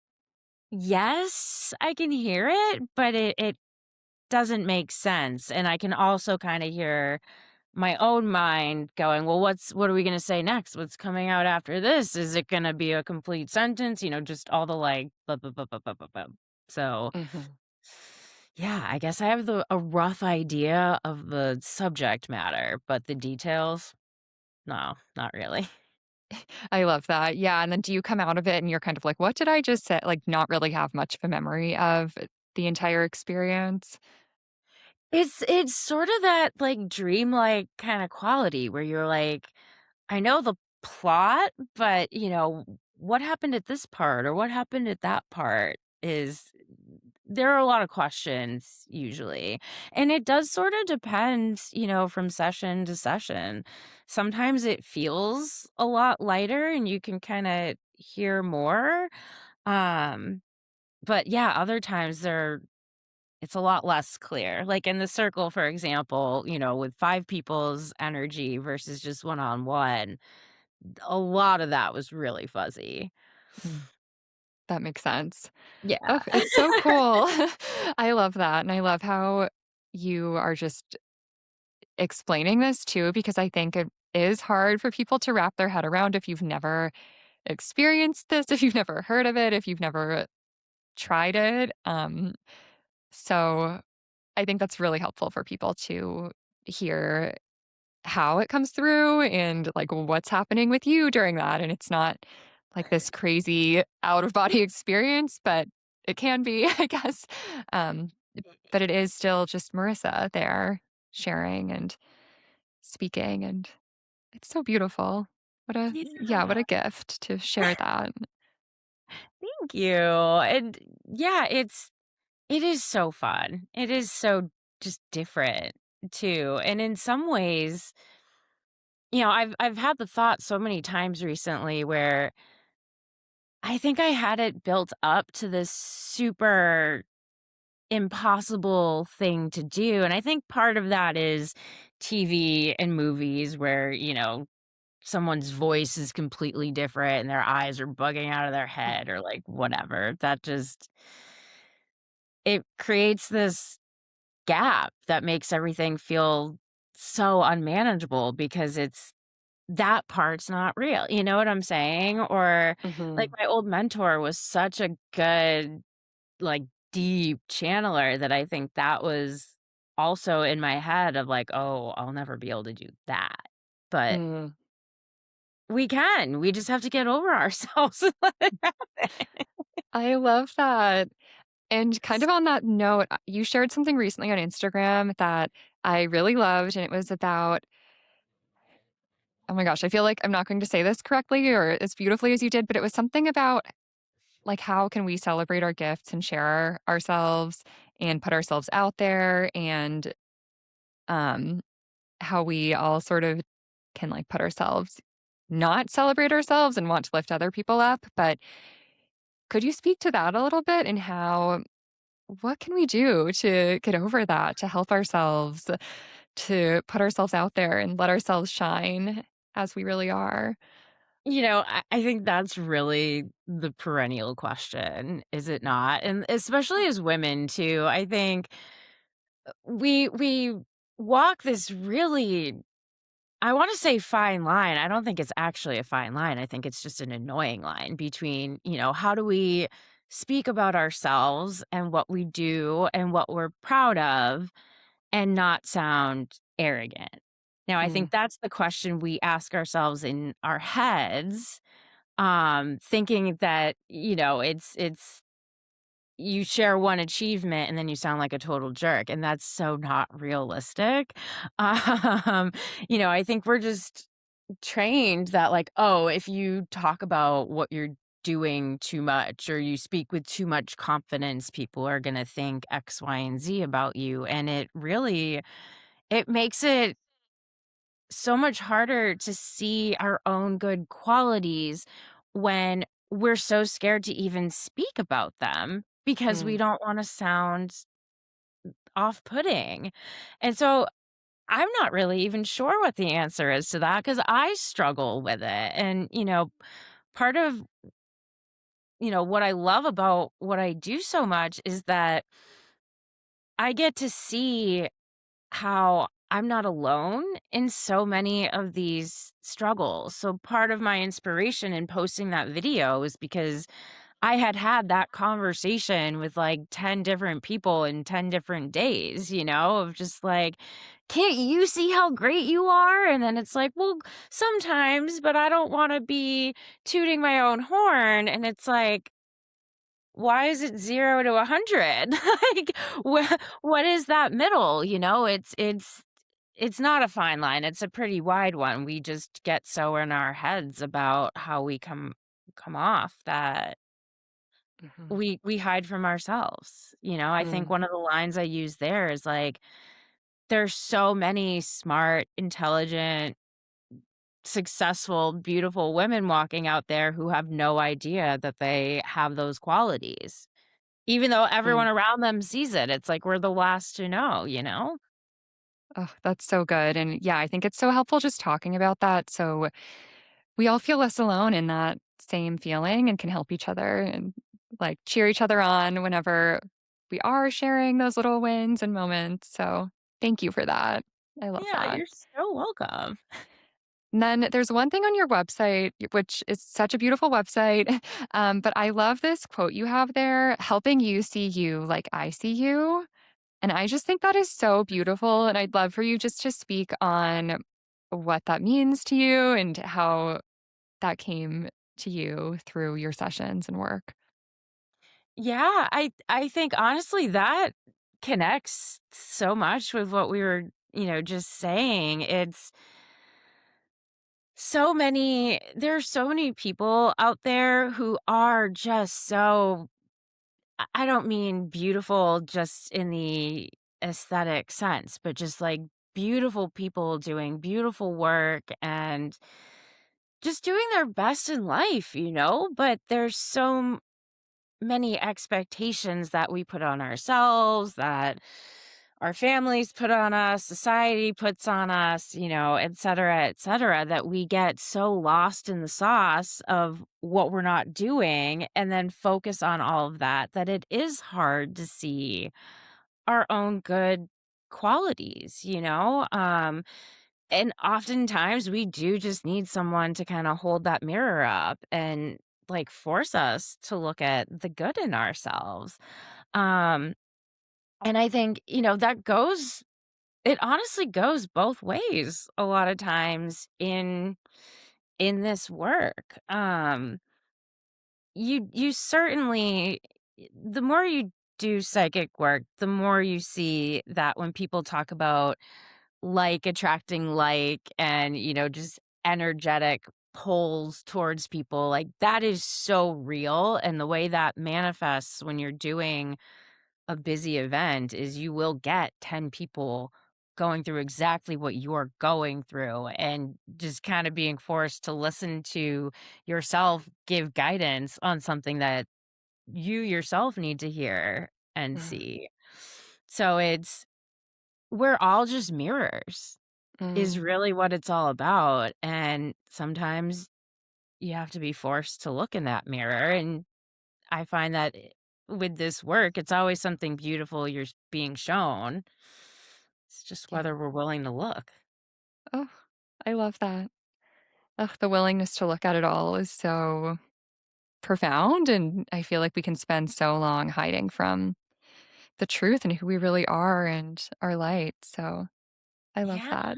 yes, I can hear it, but it doesn't make sense, and I can also kinda hear my own mind going, "Well, what are we gonna say next? What's coming out after this? Is it gonna be a complete sentence?" Just all the, like, blah, blah, blah, blah, blah, blah, blah. So, Mhm. yeah, I guess I have a rough idea of the subject matter, but the details, no, not really. I love that. Yeah, and then do you come out of it and you're kind of like, "What did I just say?" Like, not really have much of a memory of the entire experience? It's sorta that, like, dreamlike kinda quality where you're like, "I know the plot, but, what happened at this part or what happened at that part?" is there are a lot of questions usually, and it does sorta depend, from session to session. Sometimes it feels a lot lighter and you can kinda hear more, um, but, yeah, other times it's a lot less clear. Like in the circle, for example, with 5 people's energy versus just one-on-one, a lot of that was really fuzzy. Mm, that makes sense. Yeah. Oh, it's so cool. I love that, and I love how you are just explaining this too, because I think it is hard for people to wrap their head around if you've never experienced this, if you've never heard of it, if you've never tried it. So I think that's really helpful for people to hear how it comes through and like what's happening with you during that. And it's not like this crazy out of body experience, but it can be, I guess. Um, but it is still just Marissa there sharing and speaking. And it's so beautiful. Yeah, what Yeah. a gift to share that. Thank you. And yeah, it is so fun. It is so just different too. And in some ways, I've had the thought so many times recently where I think I had it built up to this super impossible thing to do. And I think part of that is TV and movies where, someone's voice is completely different and their eyes are bugging out of their head or like whatever. That just it creates this gap that makes everything feel so unmanageable because it's that part's not real. You know what I'm saying? Or like Hmm. my old mentor was such a good, like, deep channeler that I think that was also in my head of like, "Oh, I'll never be able to do that." But Mm, we can. We just have to get over ourselves and let it happen. I love that. And kind of on that note, you shared something recently on Instagram that I really loved, and it was about oh my gosh, I feel like I'm not going to say this correctly or as beautifully as you did, but it was something about like how can we celebrate our gifts and share ourselves and put ourselves out there and um how we all sort of can like put ourselves not celebrate ourselves and want to lift other people up, but could you speak to that a little bit and how what can we do to get over that, to help ourselves, to put ourselves out there and let ourselves shine as we really are? I think that's really the perennial question, is it not? And especially as women too, I think we walk this really I wanna say fine line. I don't think it's actually a fine line. I think it's just an annoying line between, how do we speak about ourselves and what we do and what we're proud of and not sound arrogant. Now, I Mm, think that's the question we ask ourselves in our heads, thinking that, it's you share one achievement and then you sound like a total jerk, and that's so not realistic. Um, I think we're just trained that like, oh, if you talk about what you're doing too much or you speak with too much confidence, people are gonna think X, Y, and Z about you. And it really it makes it so much harder to see our own good qualities when we're so scared to even speak about them because we Mm, don't want to sound off-putting. And so I'm not really even sure what the answer is to that because I struggle with it. And, part of, what I love about what I do so much is that I get to see how I'm not alone in so many of these struggles. So part of my inspiration in posting that video is because I had had that conversation with like 10 different people in 10 different days, of just like, can't you see how great you are? And then it's like, well, sometimes, but I don't want to be tooting my own horn. And it's like, why is it 0 to 100? Like, what is that middle, it's not a fine line, it's a pretty wide one. We just get so in our heads about how we come off that mhm, we hide from ourselves, I think mm. one of the lines I use there is, like, there's so many smart, intelligent, successful, beautiful women walking out there who have no idea that they have those qualities. Even though everyone Mm. around them sees it, it's like we're the last to know, Oh, that's so good. And yeah, I think it's so helpful just talking about that so we all feel less alone in that same feeling and can help each other and like cheer each other on whenever we are sharing those little wins and moments. So thank you for that. I love Yeah, that. you're so welcome. And then there's one thing on your website, which is such a beautiful website. But I love this quote you have there helping you see you like I see you. And I just think that is so beautiful. And I'd love for you just to speak on what that means to you and how that came to you through your sessions and work. Yeah, I think honestly that connects so much with what we were, just saying. It's there's so many people out there who are just so I don't mean beautiful just in the aesthetic sense, but just like beautiful people doing beautiful work and just doing their best in life, but there's so many expectations that we put on ourselves, that our families put on us, society puts on us, et cetera, that we get so lost in the sauce of what we're not doing and then focus on all of that, that it is hard to see our own good qualities, and oftentimes we do just need someone to kind of hold that mirror up and like force us to look at the good in ourselves. Um and I think, it honestly goes both ways a lot of times in this work. You certainly the more you do psychic work, the more you see that when people talk about like attracting like and, just energetic pulls towards people, like that is so real. And the way that manifests when you're doing a busy event is you will get 10 people going through exactly what you're going through and just kind of being forced to listen to yourself give guidance on something that you yourself need to hear and Mm, see. So we're all just mirrors is mm, really what it's all about, and sometimes you have to be forced to look in that mirror, and I find that with this work, it's always something beautiful you're being shown. It's just yeah. whether we're willing to look. Oh, I love that. Ugh, the willingness to look at it all is so profound. And I feel like we can spend so long hiding from the truth and who we really are and our light. So I love Yeah. that.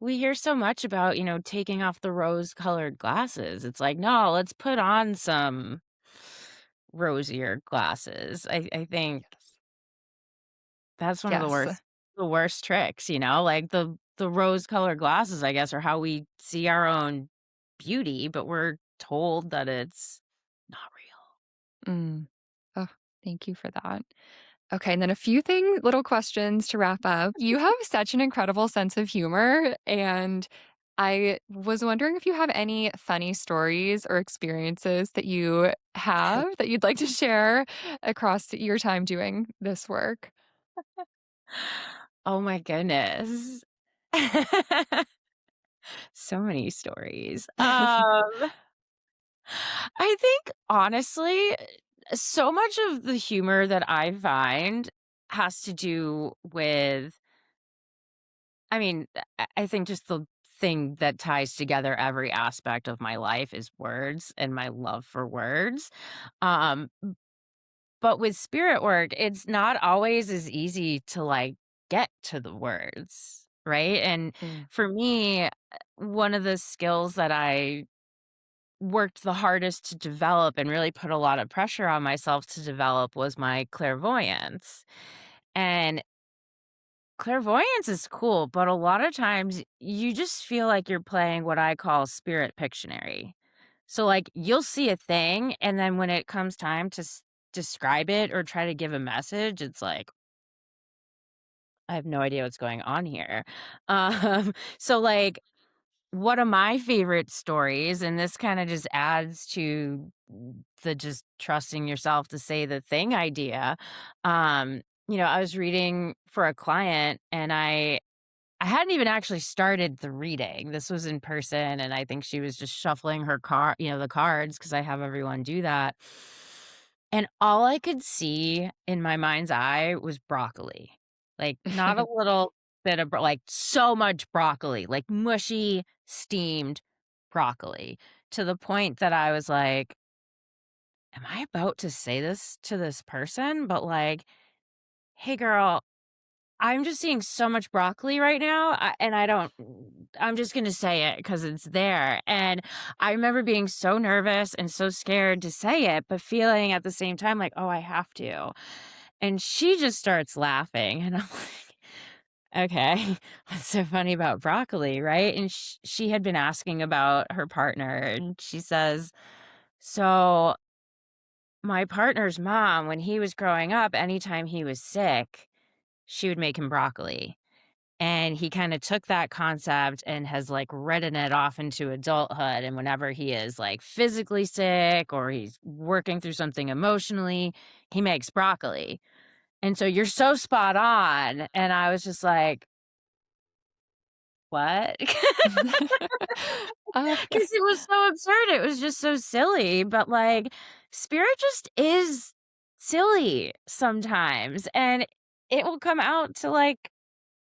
We hear so much about, taking off the rose-colored glasses. It's like, "No, let's put on some rosier glasses." I think Yes. that's one of Yes. the worst tricks, like the rose-colored glasses, I guess, are how we see our own beauty, but we're told that it's not real. Mm. Oh, thank you for that. Okay, and then a few little questions to wrap up. You have such an incredible sense of humor, and I was wondering if you have any funny stories or experiences that you have that you'd like to share across your time doing this work. Oh my goodness. So many stories. I think honestly, so much of the humor that I find has to do with, I mean, I think just the thing that ties together every aspect of my life is words and my love for words. Um, but with spirit work, it's not always as easy to like get to the words, right? And Mm. for me, one of the skills that I worked the hardest to develop and really put a lot of pressure on myself to develop was my clairvoyance. And clairvoyance is cool, but a lot of times you just feel like you're playing what I call spirit Pictionary. So, like, you'll see a thing, and then when it comes time to describe it or try to give a message, it's like, I have no idea what's going on here. So, like, one of my favorite stories, and this kinda just adds to the just trusting yourself to say the thing idea, I was reading for a client, and I hadn't even actually started the reading. This was in person, and I think she was just shuffling the cards because I have everyone do that, and all I could see in my mind's eye was broccoli. Like, not a little bit of like, so much broccoli, like, mushy, steamed broccoli, to the point that I was like, "Am I about to say this to this person?" But, like, "Hey, girl, I'm just seeing so much broccoli right now, and I don't I'm just gonna say it because it's there." And I remember being so nervous and so scared to say it, but feeling at the same time like, "Oh, I have to." And she just starts laughing, and I'm like, "Okay, what's so funny about broccoli, right?" And she had been asking about her partner, and she says, "So, my partner's mom, when he was growing up, anytime he was sick, she would make him broccoli." And he kinda took that concept and has, like, ridden it off into adulthood, and whenever he is, like, physically sick or he's working through something emotionally, he makes broccoli. And so you're so spot on, and I was just like, "What?" 'Cause Uh, it was so absurd, it was just so silly, but, like, spirit just is silly sometimes, and it will come out to, like,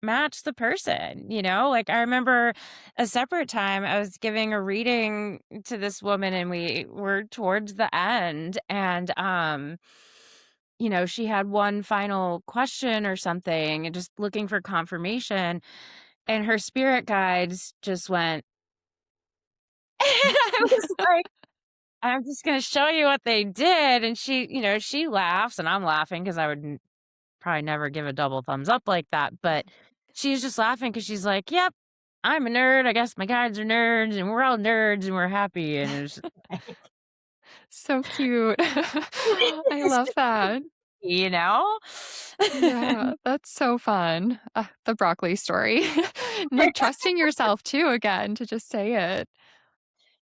match the person, you know? Like, I remember a separate time I was giving a reading to this woman and we were towards the end and she had one final question or something and just looking for confirmation and her spirit guides just went and I was like, I'm just going to show you what they did and she laughs and I'm laughing because I would probably never give a double thumbs up like that, but she's just laughing because she's like, "Yep, I'm a nerd. I guess my guides are nerds, and we're all nerds, and we're happy." And it was just like, so cute. I it's love just, that. you know? Yeah, that's so fun. The broccoli story. And, like, trusting yourself too again to just say it.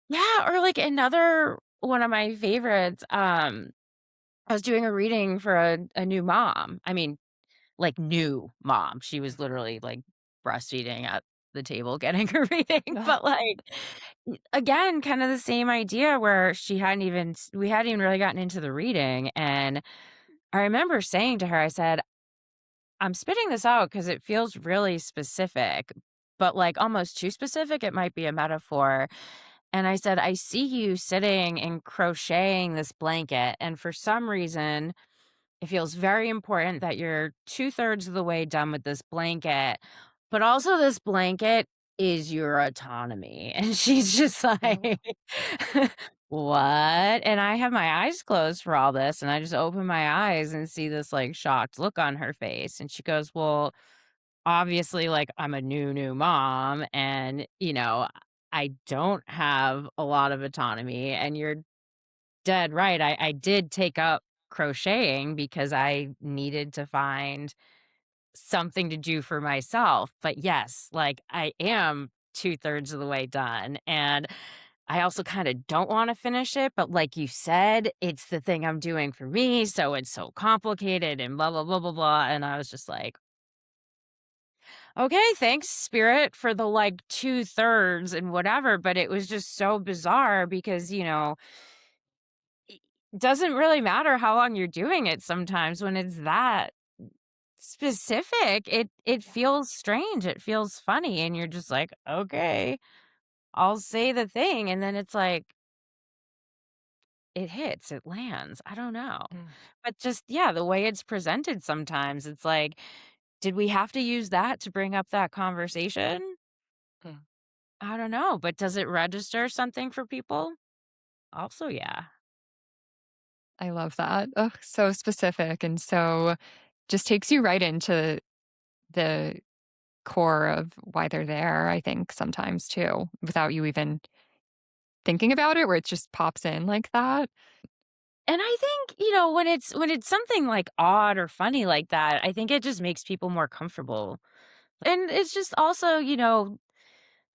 Yeah, or like another one of my favorites, I was doing a reading for a new mom. I mean, like, new mom. She was literally, like, breastfeeding at the table getting her reading, Ugh. but, like, again, kinda the same idea where she hadn't even s we hadn't even really gotten into the reading, and I remember saying to her, I said, "I'm spitting this out because it feels really specific, but, like, almost too specific, it might be a metaphor." And I said, "I see you sitting and crocheting this blanket, and for some reason it feels very important that you're 2/3 of the way done with this blanket, but also this blanket is your autonomy." And she's just Oh. like, "What?" And I have my eyes closed for all this, and I just open my eyes and see this, like, shocked look on her face, and she goes, "Well, obviously, like, I'm a new mom, and, I don't have a lot of autonomy, and you're dead right, I did take up crocheting because I needed to find something to do for myself. But yes, like I am 2/3 of the way done. And I also kind of don't want to finish it. But like you said, it's the thing I'm doing for me. So it's so complicated and blah, blah, blah, blah, blah. And I was just like, okay, thanks, spirit, for the like 2/3 and whatever. But it was just so bizarre because, it doesn't really matter how long you're doing it sometimes when it's that specific, it Yeah. feels strange, it feels funny, and you're just like, "Okay, I'll say the thing," and then it's like, it hits, it lands, I don't know. Mm, But just yeah, the way it's presented sometimes, it's like, did we have to use that to bring up that conversation? mm. I don't know, but does it register something for people? Also, yeah. I love that. Oh, so specific and so just takes you right into the core of why they're there, I think sometimes too, without you even thinking about it, where it just pops in like that. And I think, when it's something, like, odd or funny like that, I think it just makes people more comfortable. And it's just also,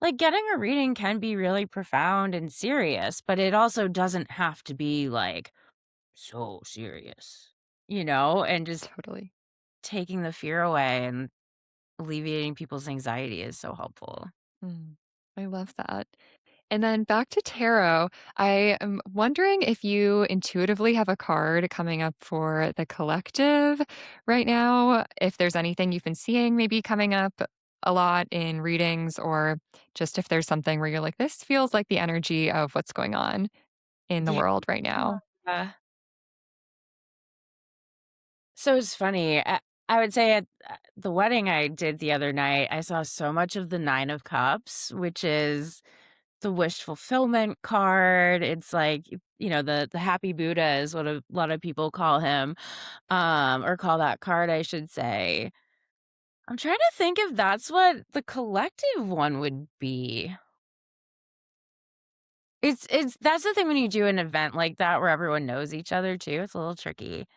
like, getting a reading can be really profound and serious, but it also doesn't have to be, like, so serious, and just Totally. taking the fear away and alleviating people's anxiety is so helpful. Mm. I love that. And then back to tarot, I am wondering if you intuitively have a card coming up for the collective right now, if there's anything you've been seeing maybe coming up a lot in readings, or just if there's something where you're like, this feels like the energy of what's going on in the Yeah. world right now. So it's funny, I would say at, the wedding I did the other night, I saw so much of the 9 of Cups, which is the wish fulfillment card. It's like, the happy Buddha is what a lot of people call him, or call that card, I should say. I'm trying to think if that's what the collective one would be. It's that's the thing when you do an event like that where everyone knows each other too, it's a little tricky.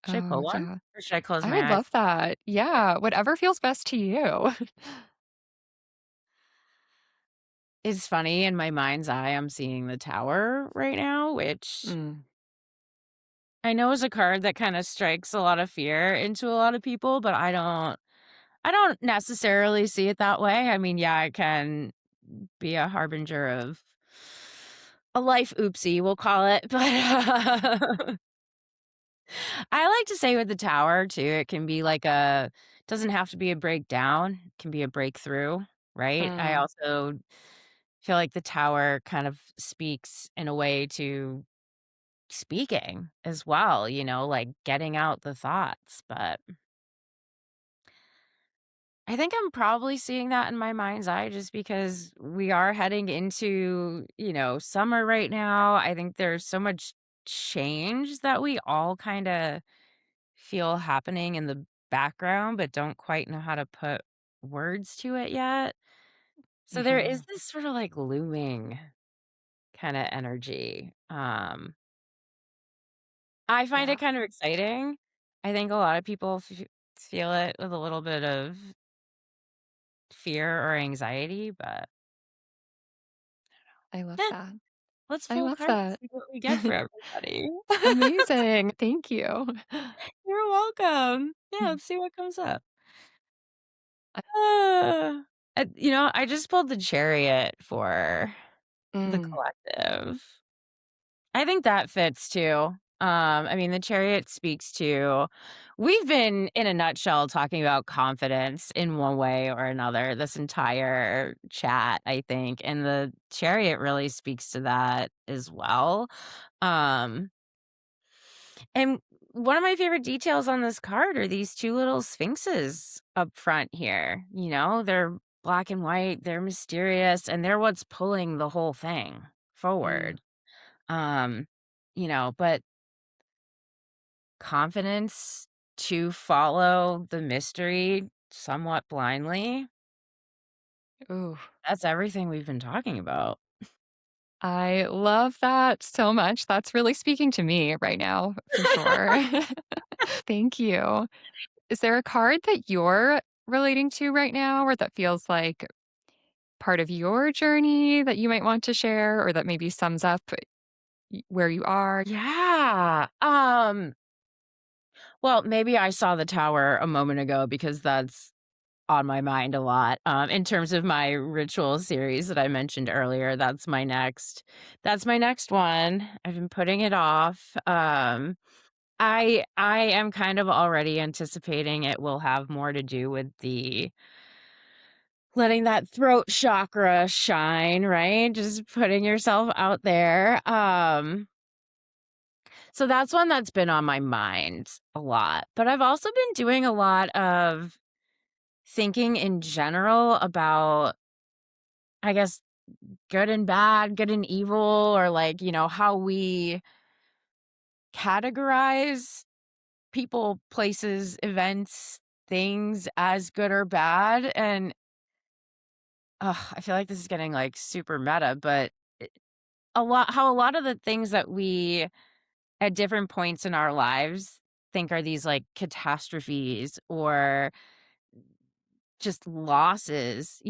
Should I Oh, pull one? yeah. Or should I close I my would eyes? love that. Yeah, whatever feels best to you. It's funny, in my mind's eye, I'm seeing the Tower right now, which Mm, I know is a card that kinda strikes a lot of fear into a lot of people, but I don't necessarily see it that way. I mean, yeah, it can be a harbinger of a life oopsie, we'll call it, but, I like to say with the Tower too, it can be like a doesn't have to be a breakdown, it can be a breakthrough, right? I mm, also feel like the Tower kind of speaks in a way to speaking as well, like getting out the thoughts, but I think I'm probably seeing that in my mind's eye just because we are heading into, summer right now. I think there's so much change that we all kind of feel happening in the background, but don't quite know how to put words to it yet. So there is mhm. this sort of like looming kind of energy. I find it Yeah, kind of exciting. I think a lot of people feel it with a little bit of fear or anxiety, but I love eh, that. let's I pull love cards, that. see what we get for everybody. Amazing. Thank you. You're welcome. Yeah, Mm. let's see what comes up. I Uh, I just pulled the Chariot for the mm, collective. I think that fits too. I mean, the Chariot speaks to we've been, in a nutshell, talking about confidence in one way or another this entire chat, I think, and the Chariot really speaks to that as well. Um, and one of my favorite details on this card are these 2 little sphinxes up front here, they're black and white, they're mysterious, and they're what's pulling the whole thing mm. forward. Um, but confidence to follow the mystery somewhat blindly, Ooh, that's everything we've been talking about. I love that so much. That's really speaking to me right now, for sure. Thank you. Is there a card that you're relating to right now or that feels like part of your journey that you might want to share or that maybe sums up where you are? Yeah. Well, maybe I saw the tower a moment ago because that's on my mind a lot. In terms of my ritual series that I mentioned earlier, that's my next one. I've been putting it off. I am kind of already anticipating it will have more to do with the letting that throat chakra shine, right? Just putting yourself out there. So that's one that's been on my mind a lot. But I've also been doing a lot of thinking in general about, I guess, good and bad, good and evil, or like, how we categorize people, places, events, things as good or bad. And I feel like this is getting like super meta, but how a lot of the things that we at different points in our lives think are these like catastrophes or just losses,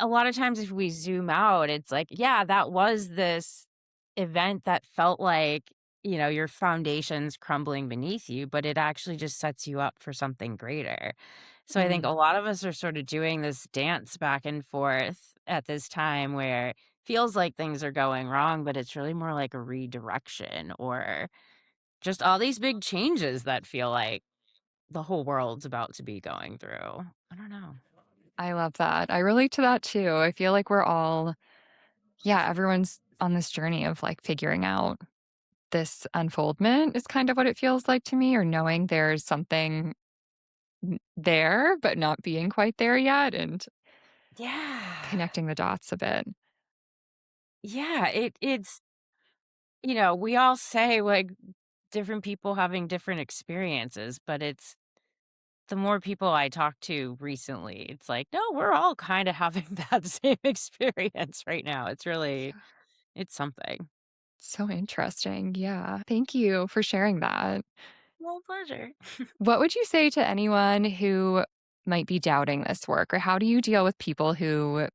a lot of times if we zoom out, it's like, yeah, that was this event that felt like, your foundation's crumbling beneath you, but it actually just sets you up for something greater. So I think a Mm, lot of us are sort of doing this dance back and forth at this time where it feels like things are going wrong, but it's really more like a redirection or just all these big changes that feel like the whole world's about to be going through. I don't know. I love that. I relate to that too. I feel like we're all, yeah, everyone's on this journey of like figuring out this unfoldment is kind of what it feels like to me, or knowing there's something there, but not being quite there yet and Yeah. connecting the dots a bit. Yeah, it's we all say like different people having different experiences, but it's the more people I talk to recently, it's like, no, we're all kind of having that same experience right now. It's something. So interesting. Yeah. Thank you for sharing that. Well, pleasure. What would you say to anyone who might be doubting this work, or how do you deal with people who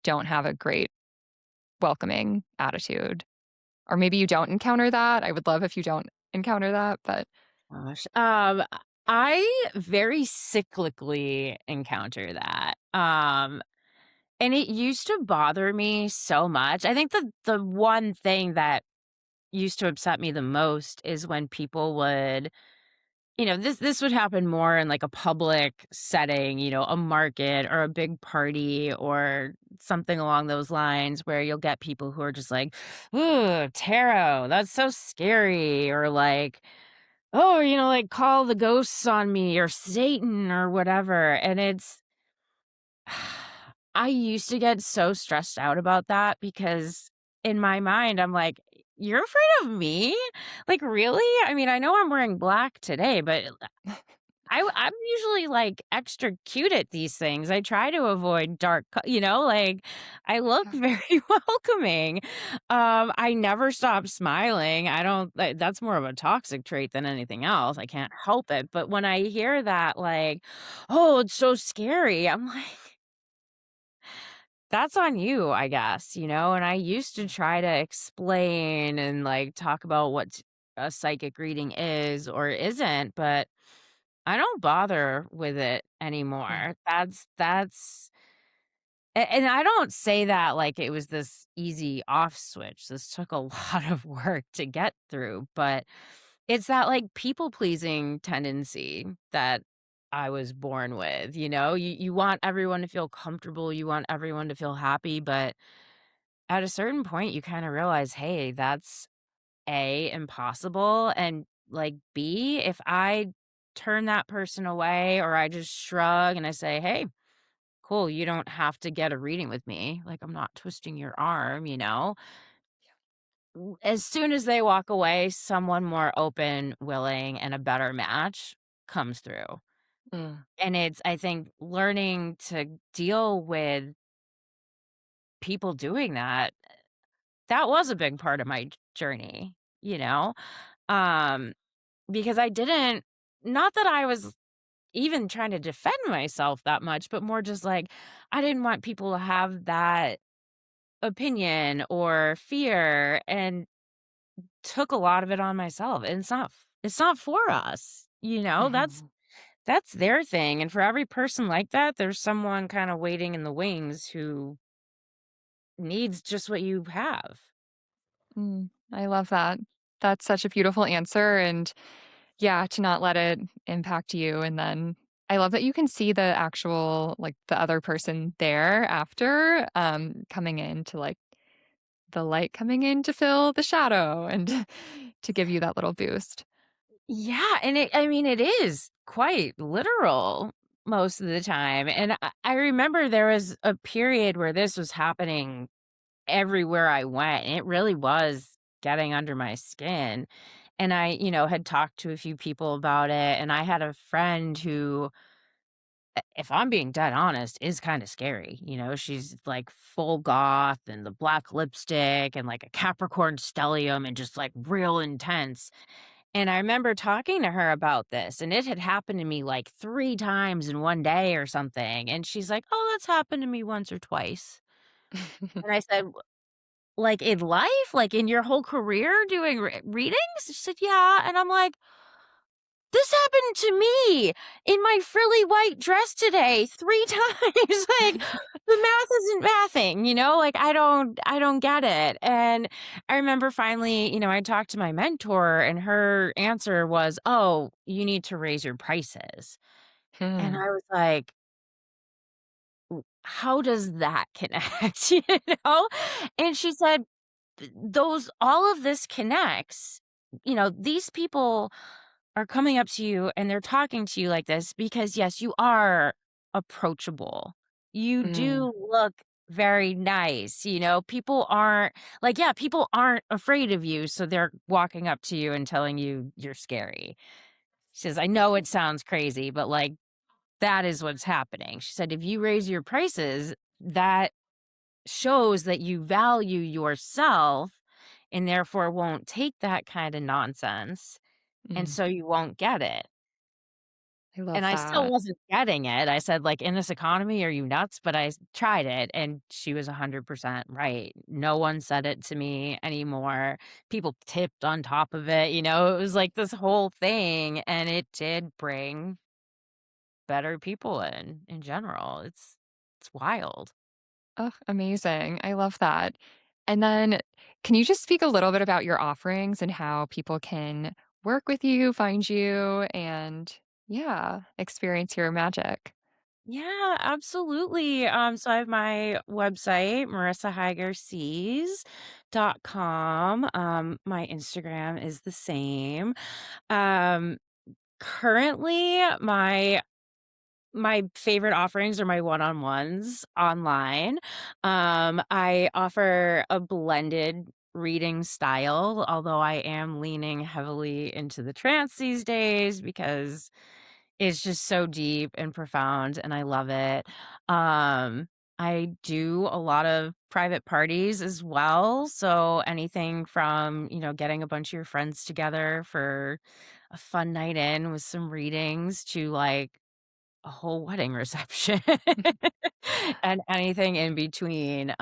don't have a great welcoming attitude? Or maybe you don't encounter that. I would love if you don't encounter that, but Gosh. I very cyclically encounter that. And it used to bother me so much. I think the one thing that used to upset me the most is when people would, this would happen more in like a public setting, a market or a big party or something along those lines where you'll get people who are just like, "Ooh, tarot, that's so scary," or like, "Oh, like call the ghosts on me or Satan or whatever." And it's I used to get so stressed out about that because in my mind, I'm like, "You're afraid of me? Like, really? I mean, I know I'm wearing black today, but I'm usually, like, extra cute at these things. I try to avoid dark like, I look yeah. very welcoming. I never stop smiling. I don't that's more of a toxic trait than anything else. I can't help it, but when I hear that, like, "Oh, it's so scary," I'm like, "That's on you, I guess," and I used to try to explain and, like, talk about what a psychic reading is or isn't, but I don't bother with it Mm. anymore. And I don't say that like it was this easy off switch. This took a lot of work to get through, but it's that like people pleasing tendency that I was born with, You want everyone to feel comfortable, you want everyone to feel happy, but at a certain point you kind of realize, "Hey, that's a, impossible, and, like, B, if I turn that person away or I just shrug and I say, 'Hey, cool, you don't have to get a reading with me,' like, I'm not twisting your arm, as soon as they walk away, someone more open, willing, and a better match comes through. Mm. And it's, I think, learning to deal with people doing that, that was a big part of my journey, you know? Um, because I didn't, not that I was even trying to defend myself that much, but more just like I didn't want people to have that opinion or fear, and took a lot of it on myself. And it's not for us, you know? Mhm. That's their thing, and for every person like that, there's someone kinda waiting in the wings who needs just what you have. I love that. That's such a beautiful answer, and yeah, to not let it impact you, and then I love that you can see the actual like, the other person there after, coming in to, like the light coming in to fill the shadow and to give you that little boost. Yeah, and I mean, it is quite literal most of the time, and I remember there was a period where this was happening everywhere I went, and it really was getting under my skin, and I, had talked to a few people about it, and I had a friend who, if I'm being dead honest, is kinda scary, she's, like, full goth and the black lipstick and, like, a Capricorn stellium and just, like, real intense, and I remember talking to her about this, and it had happened to me, like, 3 times in one day or something, and she's like, "Oh, that's happened to me once or twice." And I said, "Like, in life? Like, in your whole career doing readings?" She said, "Yeah," and I'm like, "This happened to me in my frilly white dress today 3 times." Like, the math isn't mathing, like, I don't get it, and I remember finally, I talked to my mentor, and her answer was, "Oh, you need to raise your prices." And Hmm. I was like, "How does that connect?" You know? And she said, those all of this connects. These people are coming up to you and they're talking to you like this because, yes, you are approachable. You Mm, do look very nice. People aren't like, yeah, people aren't afraid of you. So they're walking up to you and telling you you're scary. She says, I know it sounds crazy, but like, that is what's happening. She said, if you raise your prices, that shows that you value yourself and therefore won't take that kind of nonsense, and mm. so you won't get it. I And love I still that. wasn't getting it. I said, like, "In this economy, are you nuts?" But tried it, and she was 100% right. No one said it to me anymore. People tipped on top of it, it was like this whole thing, and it did bring better people in general. It's wild. Oh, amazing. I love that. And then can you just speak a little bit about your offerings and how people can work with you, find you, and yeah, experience your magic? Yeah, absolutely. So I have my website, MorissaHigerSees.com. My Instagram is the same. Um, Currently, my favorite offerings are my one-on-ones online. I offer a blended reading style, although I am leaning heavily into the trance these days because it's just so deep and profound, and I love it. Um, I do a lot of private parties as well, so anything from, getting a bunch of your friends together for a fun night in with some readings to, like, a whole wedding reception and anything in between.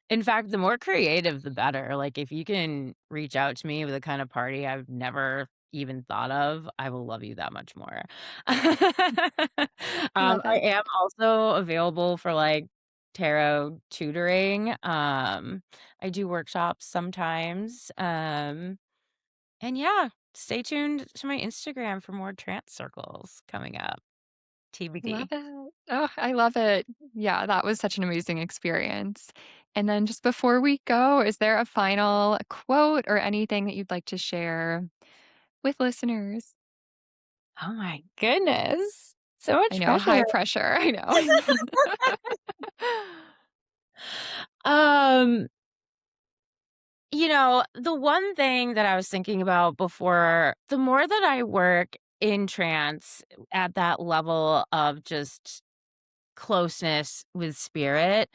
In fact, the more creative, the better. Like, if you can reach out to me with a kind of party I've never even thought of, I will love you that much more. Love I it. am also available for, like, tarot tutoring. I do workshops sometimes. And yeah, stay tuned to my Instagram for more trance circles coming up. Love TBD. it. Oh, I love it. Yeah, that was such an amazing experience. And then just before we go, is there a final quote or anything that you'd like to share with listeners? Oh my goodness. So I much know, pressure. high pressure. I know. Um, the one thing that I was thinking about before, the more that I work in trance at that level of just closeness with spirit,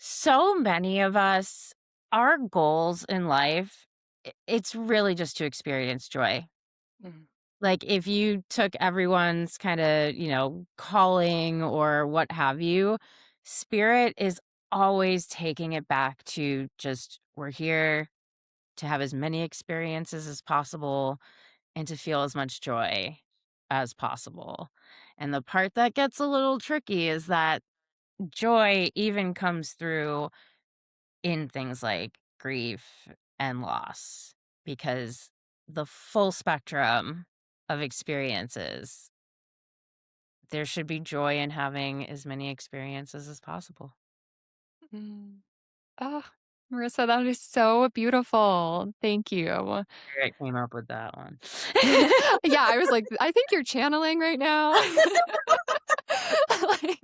So many of us, our goals in life, it's really just to experience joy. Mm. Like, if you took everyone's kinda, calling or what have you, spirit is always taking it back to just, we're here to have as many experiences as possible and to feel as much joy as possible. And the part that gets a little tricky is that joy even comes through in things like grief and loss, because the full spectrum of experiences, there should be joy in having as many experiences as possible. Mm. Oh, Marissa, that is so beautiful. Thank you. Spirit came up with that one. Yeah, I was like, I think you're channeling right now. Like,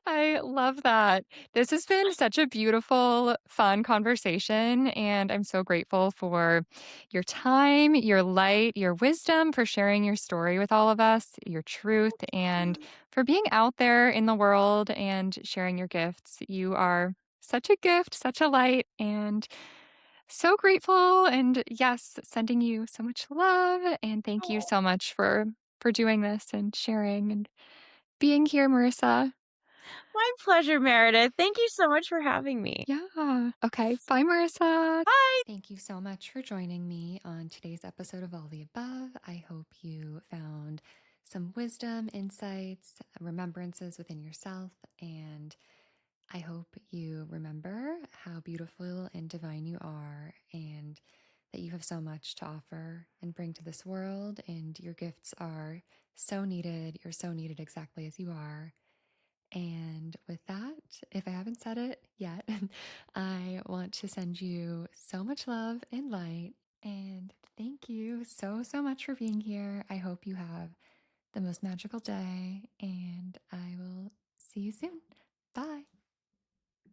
I love that. This has been such a beautiful, fun conversation, and I'm so grateful for your time, your light, your wisdom, for sharing your story with all of us, your truth, and for being out there in the world and sharing your gifts. You are such a gift, such a light, and so grateful. And yes, sending you so much love, and thank you Oh, so much for doing this and sharing and being here, Marissa. my pleasure, Meredith. Thank you so much for having me. Yeah. Okay. Bye, Marissa. Bye. Thank you so much for joining me on today's episode of All the Above. I hope you found some wisdom, insights, remembrances within yourself, and I hope you remember how beautiful and divine you are, and that you have so much to offer and bring to this world. And your gifts are so needed. You're so needed exactly as you are. And with that, if I haven't said it yet, I want to send you so much love and light. And thank you so, so much for being here. I hope you have the most magical day, and I will see you soon. Bye.